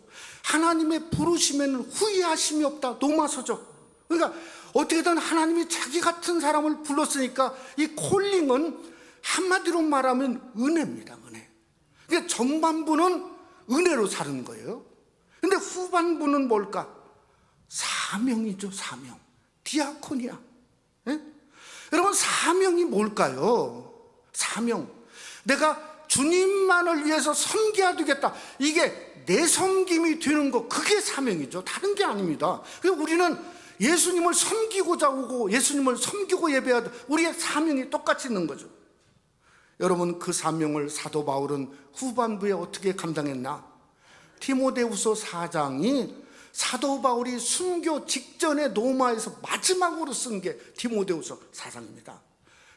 하나님의 부르심에는 후회하심이 없다. 로마서죠. 그러니까 어떻게든 하나님이 자기 같은 사람을 불렀으니까 이 콜링은 한마디로 말하면 은혜입니다. 은혜. 그러니까 전반부는 은혜로 사는 거예요. 근데 후반부는 뭘까? 사명이죠. 사명. 디아코니아. 예? 여러분, 사명이 뭘까요? 사명. 내가 주님만을 위해서 섬겨야 되겠다. 이게 내 섬김이 되는 거, 그게 사명이죠. 다른 게 아닙니다. 그래서 우리는 예수님을 섬기고자 오고 예수님을 섬기고 예배하던 우리의 사명이 똑같이 있는 거죠. 여러분, 그 사명을 사도 바울은 후반부에 어떻게 감당했나? 디모데후서 4장이 사도 바울이 순교 직전에 로마에서 마지막으로 쓴 게 디모데후서 4장입니다.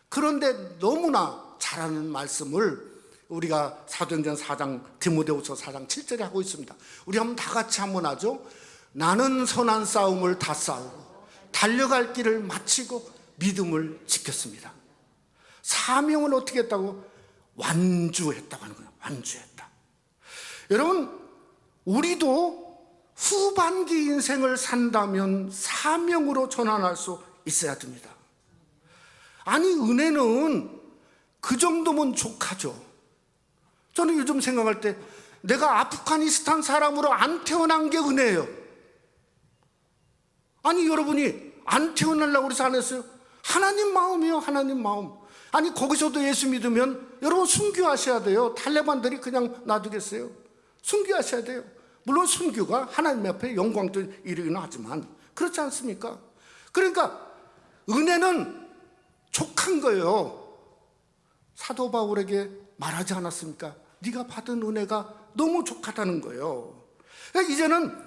그런데 너무나 잘하는 말씀을 우리가 사도행전 4장 디모데후서 4장 7절에 하고 있습니다. 우리 한번 다 같이 한번 하죠. 나는 선한 싸움을 다 싸우고 달려갈 길을 마치고 믿음을 지켰습니다. 사명을 어떻게 했다고? 완주했다고 하는 거예요. 완주했다. 여러분, 우리도 후반기 인생을 산다면 사명으로 전환할 수 있어야 됩니다. 아니, 은혜는 그 정도면 족하죠. 저는 요즘 생각할 때 내가 아프가니스탄 사람으로 안 태어난 게 은혜예요. 아니, 여러분이 안 태어나려고 그래서 안 했어요? 하나님 마음이에요. 하나님 마음. 아니, 거기서도 예수 믿으면 여러분 순교하셔야 돼요. 탈레반들이 그냥 놔두겠어요? 순교하셔야 돼요. 물론 순교가 하나님 앞에 영광도 이르긴 하지만 그렇지 않습니까? 그러니까 은혜는 족한 거예요. 사도 바울에게 말하지 않았습니까? 네가 받은 은혜가 너무 족하다는 거예요. 그러니까 이제는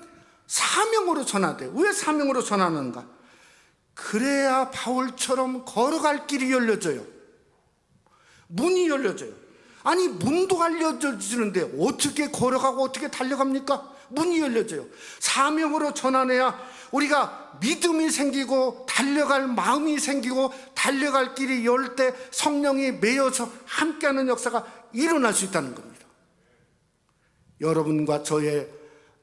사명으로 전하대. 왜 사명으로 전하는가? 그래야 바울처럼 걸어갈 길이 열려져요. 문이 열려져요. 아니, 문도 알려주는데 어떻게 걸어가고 어떻게 달려갑니까? 문이 열려져요. 사명으로 전환해야 우리가 믿음이 생기고 달려갈 마음이 생기고 달려갈 길이 열 때 성령이 매여서 함께하는 역사가 일어날 수 있다는 겁니다. 여러분과 저의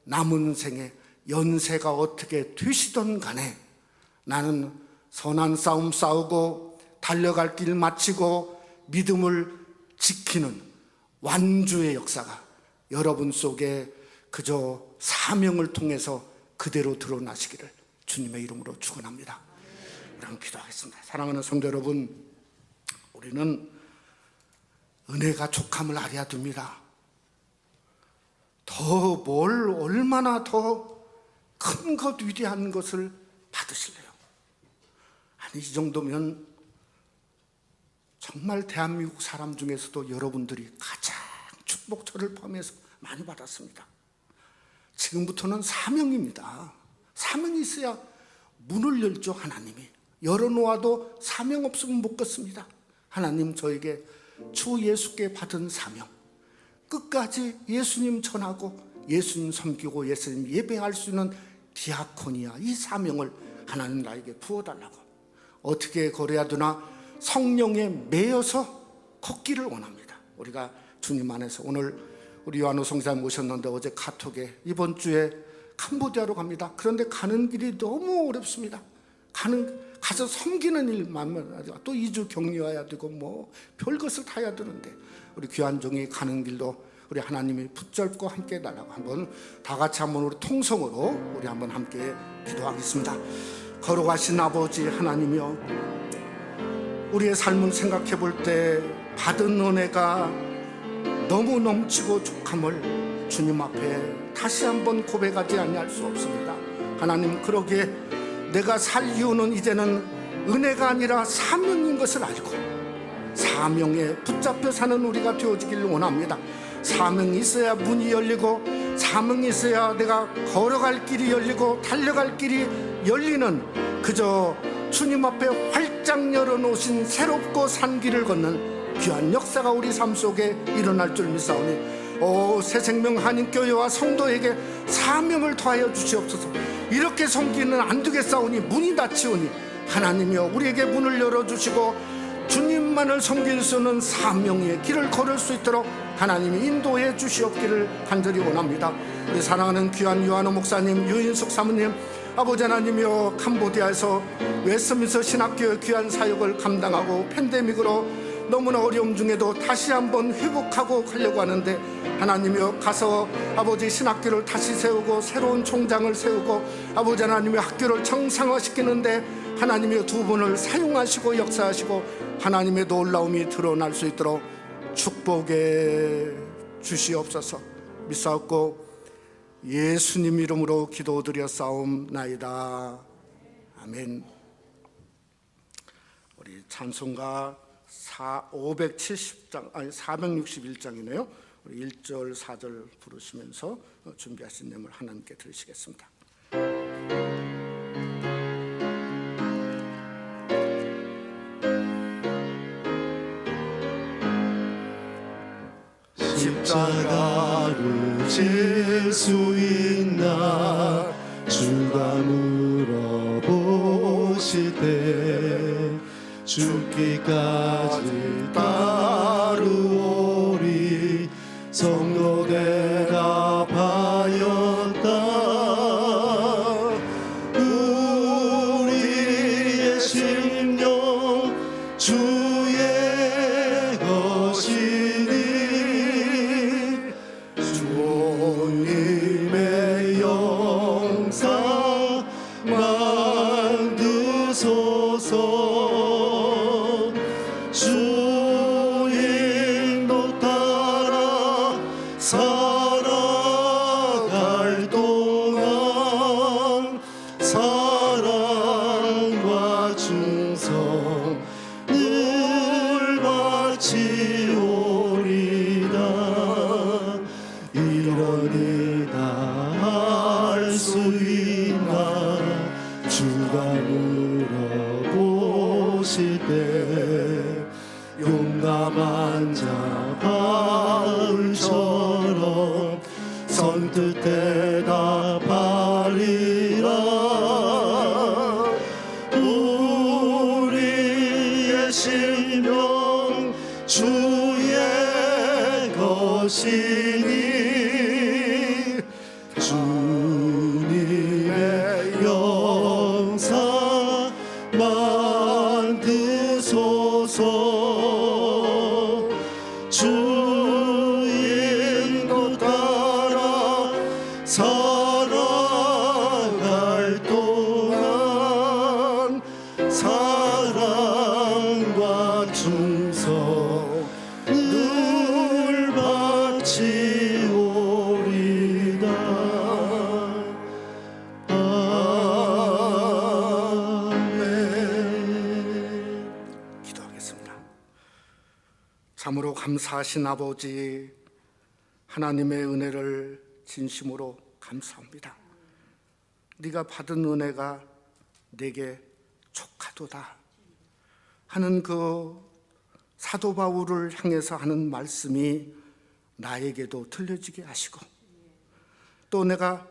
남은 생에 연세가 어떻게 되시던 간에 나는 선한 싸움 싸우고 달려갈 길 마치고 믿음을 지키는 완주의 역사가 여러분 속에 그저 사명을 통해서 그대로 드러나시기를 주님의 이름으로 축원합니다. 우리 기도하겠습니다. 사랑하는 성도 여러분, 우리는 은혜가 족함을 알아야 됩니다. 더 뭘 얼마나 더 큰 것 위대한 것을 받으실래요? 아니, 이 정도면 정말 대한민국 사람 중에서도 여러분들이 가장 축복처를 포함해서 많이 받았습니다. 지금부터는 사명입니다. 사명이 있어야 문을 열죠. 하나님이 열어놓아도 사명 없으면 못 걷습니다. 하나님, 저에게 주 예수께 받은 사명, 끝까지 예수님 전하고 예수님 섬기고 예수님 예배할 수 있는 디아코니아, 이 사명을 하나님 나에게 부어달라고. 어떻게 걸어야 되나? 성령에 매여서 걷기를 원합니다. 우리가 주님 안에서, 오늘 우리 요한호 성사님 오셨는데 어제 카톡에 이번 주에 캄보디아로 갑니다. 그런데 가는 길이 너무 어렵습니다. 가서 섬기는 일만 또 2주 격리 와야 되고 뭐 별것을 다 해야 되는데 우리 귀한 종이 가는 길도 우리 하나님이 붙잡고 함께 해달라고 한번 다 같이 한번 우리 통성으로 우리 한번 함께 기도하겠습니다. 걸어가신 아버지 하나님이여, 우리의 삶을 생각해 볼 때 받은 은혜가 너무 넘치고 족함을 주님 앞에 다시 한번 고백하지 아니할 수 없습니다. 하나님, 그러기에 내가 살 이유는 이제는 은혜가 아니라 사명인 것을 알고 사명에 붙잡혀 사는 우리가 되어지길 원합니다. 사명이 있어야 문이 열리고 사명이 있어야 내가 걸어갈 길이 열리고 달려갈 길이 열리는, 그저 주님 앞에 활짝 열어놓으신 새롭고 산 길을 걷는 귀한 역사가 우리 삶 속에 일어날 줄 믿사오니, 새생명 한인교회와 성도에게 사명을 더하여 주시옵소서. 이렇게 섬기는 안 되겠사오니 문이 닫히오니 하나님이여, 우리에게 문을 열어주시고 주님만을 섬길 수 있는 사명의 길을 걸을 수 있도록 하나님이 인도해 주시옵기를 간절히 원합니다. 우리 사랑하는 귀한 요한호 목사님, 유인숙 사모님, 아버지 하나님이여, 캄보디아에서 웨스트민스터 신학교의 귀한 사역을 감당하고 팬데믹으로 너무나 어려움 중에도 다시 한번 회복하고 가려고 하는데, 하나님이여, 가서 아버지 신학교를 다시 세우고 새로운 총장을 세우고 아버지 하나님의 학교를 정상화시키는데 하나님이여, 두 분을 사용하시고 역사하시고 하나님의 놀라움이 드러날 수 있도록 축복해 주시옵소서. 믿사옵고 예수님 이름으로 기도드려 싸움나이다. 아멘. 우리 찬송가 461장이네요. 우리 1절 4절 부르시면서 준비하신 예물 하나님께 드리시겠습니다. 십자가를 질 수 있나 주가 물어보실 때 죽기까지 따르오리 성도 대답하였다. 우리의 심령 주의 것이니 주님의 영상 만드소서. 주인도 따라 살아갈 동안 사랑과 충성 늘 바치오리다. 이러리다 할 수 있나 주가 물어보실 때 용감한 자 바울처럼 선뜻 대답하리라. 우리의 심령 주의 것이니 주님의 영상 만드소서. 주인도 따라 살아갈 동안 사랑과 충성 늘 바치오리다. 아멘. 기도하겠습니다. 참으로 감사하신 아버지 하나님의 은혜를 진심으로 감사합니다. 네가 받은 은혜가 내게 족하도다 하는 그 사도 바울을 향해서 하는 말씀이 나에게도 들려지게 하시고, 또 내가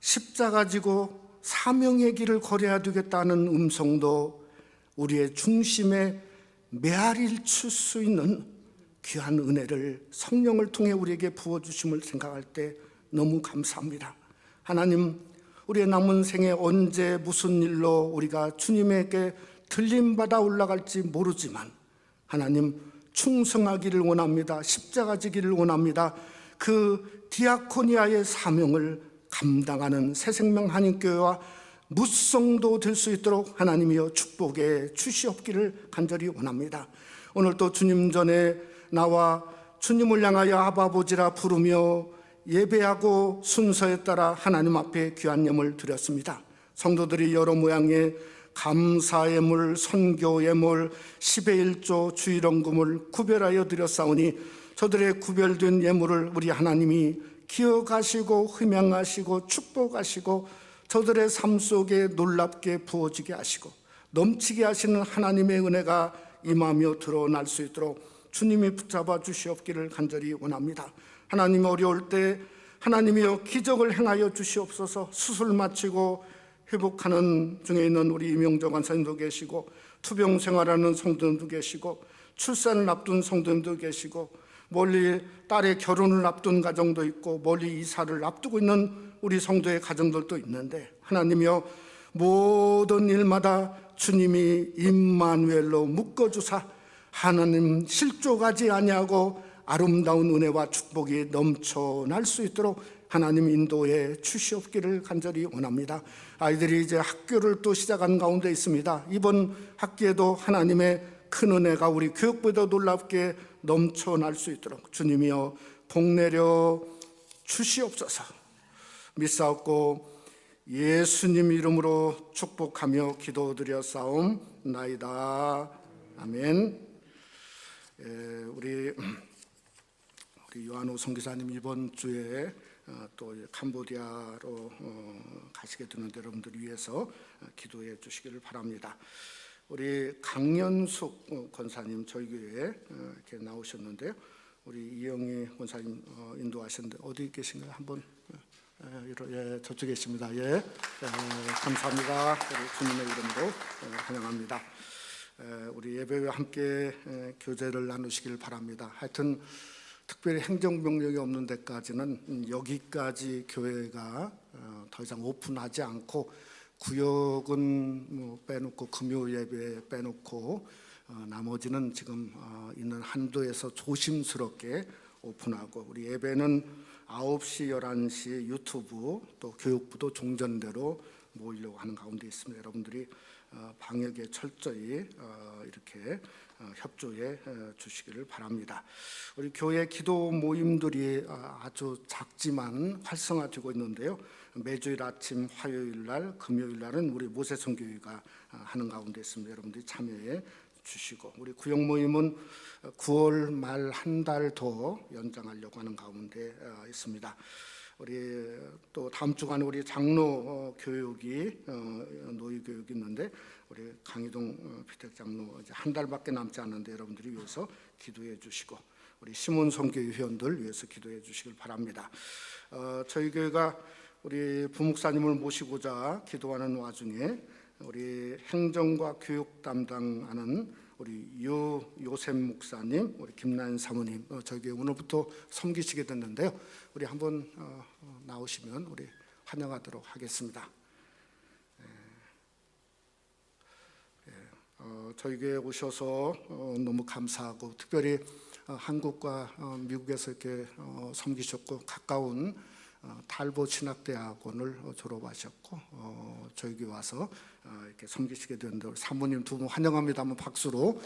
십자가 지고 사명의 길을 걸어야 되겠다는 음성도 우리의 중심에 메아리를 칠 수 있는 귀한 은혜를 성령을 통해 우리에게 부어주심을 생각할 때 너무 감사합니다. 하나님, 우리의 남은 생에 언제 무슨 일로 우리가 주님에게 들림받아 올라갈지 모르지만 하나님, 충성하기를 원합니다. 십자가 지기를 원합니다. 그 디아코니아의 사명을 감당하는 새생명 한인교회와 무성도 될 수 있도록 하나님이여 축복해 주시옵기를 간절히 원합니다. 오늘 또 주님 전에 나와 주님을 향하여 아버지라 부르며 예배하고 순서에 따라 하나님 앞에 귀한 예물 드렸습니다. 성도들이 여러 모양의 감사 예물, 선교 예물, 10의 1조, 주일원금을 구별하여 드렸사오니 저들의 구별된 예물을 우리 하나님이 기억하시고 흠양하시고 축복하시고 저들의 삶 속에 놀랍게 부어지게 하시고 넘치게 하시는 하나님의 은혜가 임하며 드러날 수 있도록 주님이 붙잡아 주시옵기를 간절히 원합니다. 하나님, 어려울 때 하나님이여 기적을 행하여 주시옵소서. 수술 마치고 회복하는 중에 있는 우리 이명정 간사님도 계시고, 투병 생활하는 성도님도 계시고, 출산을 앞둔 성도님도 계시고, 멀리 딸의 결혼을 앞둔 가정도 있고, 멀리 이사를 앞두고 있는 우리 성도의 가정들도 있는데, 하나님이여 모든 일마다 주님이 임마누엘로 묶어주사 하나님 실족하지 아니하고 아름다운 은혜와 축복이 넘쳐날 수 있도록 하나님 인도해 주시옵기를 간절히 원합니다. 아이들이 이제 학교를 또 시작한 가운데 있습니다. 이번 학기에도 하나님의 큰 은혜가 우리 교육부에도 놀랍게 넘쳐날 수 있도록 주님이여 복 내려 주시옵소서. 믿사옵고 예수님 이름으로 축복하며 기도드렸사옵나이다. 아멘. 우리 요한호 선교사님 이번 주에 또 캄보디아로 가시게 되는데 여러분들 위해서 기도해 주시기를 바랍니다. 우리 강연숙 권사님 저희 교회에 이렇게 나오셨는데요. 우리 이영희 권사님 인도하셨는데 어디 계신가요? 한번 저쪽에 있습니다. 감사합니다. 우리 주님의 이름으로 환영합니다. 우리 예배와 함께 교제를 나누시길 바랍니다. 하여튼 특별히 행정명령이 없는 데까지는 여기까지 교회가 더 이상 오픈하지 않고 구역은 빼놓고 금요 예배 빼놓고 나머지는 지금 있는 한도에서 조심스럽게 오픈하고 우리 예배는 9시, 11시 유튜브 또 교육부도 종전대로 모이려고 하는 가운데 있습니다. 여러분들이 방역에 철저히 이렇게 협조해 주시기를 바랍니다. 우리 교회 기도 모임들이 아주 작지만 활성화되고 있는데요. 매주일 아침 화요일 날, 금요일 날은 우리 모세선교회가 하는 가운데 있습니다. 여러분들이 참여해 주시고 우리 구역 모임은 9월 말 한 달 더 연장하려고 하는 가운데 있습니다. 우리 또 다음 주간에 우리 장로 교육이 노예 교육이 있는데 우리 강희동 피택 장로 이제 한 달밖에 남지 않는데 여러분들이 위해서 기도해 주시고 우리 시몬 선교회 회원들 위해서 기도해 주시길 바랍니다. 저희 교회가 우리 부목사님을 모시고자 기도하는 와중에 우리 행정과 교육 담당하는 우리 요셉 목사님, 우리 김나연 사모님 저희 교회 오늘부터 섬기시게 됐는데요. 우리 한번 나오시면 우리 환영하도록 하겠습니다. 저희 교회에 오셔서 너무 감사하고 특별히 한국과 미국에서 이렇게 섬기셨고 가까운 달보 신학대학원을 졸업하셨고 저희 교회 와서 이렇게 섬기시게 되는데 사모님 두 분 환영합니다. 한번 박수로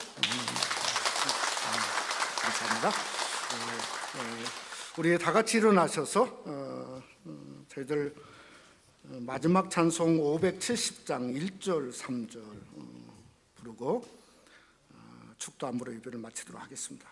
감사합니다. 우리 다 같이 일어나셔서 저희들 마지막 찬송 570장 1절 3절 부르고 축도 안무로 예배를 마치도록 하겠습니다.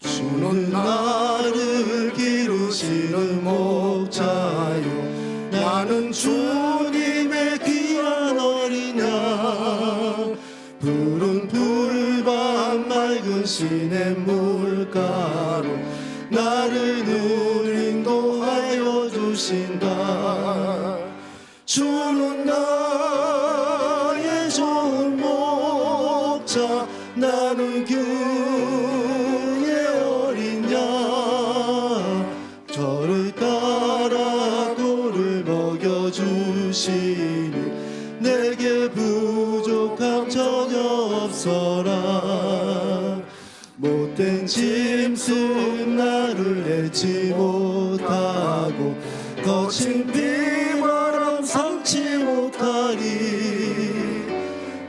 주는 나를 기르시는 목자요 나는 주님의 귀한 어린 양 푸른 풀밭 맑은 시냇물가로 나를 늘 인도하여 주신다. 주는 나의 좋은 목자 나는 저를 따라 꿀을 먹여주시니 내게 부족함 전혀 없어라. 못된 짐승 나를 내지 못하고 거친 비바람 삼지 못하리.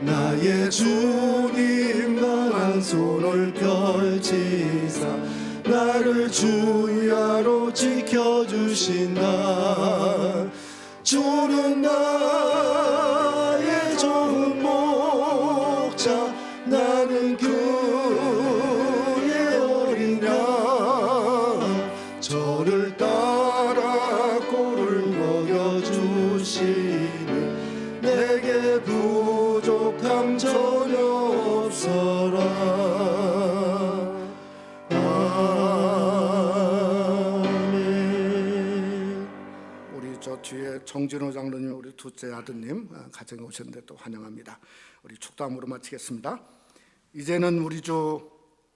나의 주님 강한 손을 펼치사 나를 주야로 지켜주신다. 주는 나의 좋은 목자 나는 그의 어린 양 저를 따라 꿀을 먹여주시니 내게 부족함 전혀 없어라. 뒤에 정진호 장로님 우리 둘째 아드님 가정에 오셨는데 또 환영합니다. 우리 축도함으로 마치겠습니다. 이제는 우리 주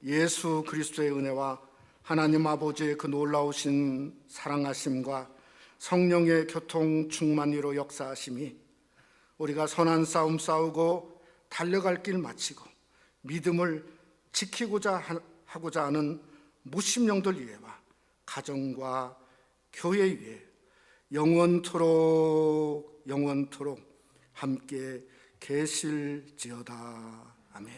예수 그리스도의 은혜와 하나님 아버지의 그 놀라우신 사랑하심과 성령의 교통 충만히로 역사하심이 우리가 선한 싸움 싸우고 달려갈 길 마치고 믿음을 지키고자 하고자 하는 무심령들 위에와 가정과 교회 위에 영원토록 함께 계실지어다. 아멘.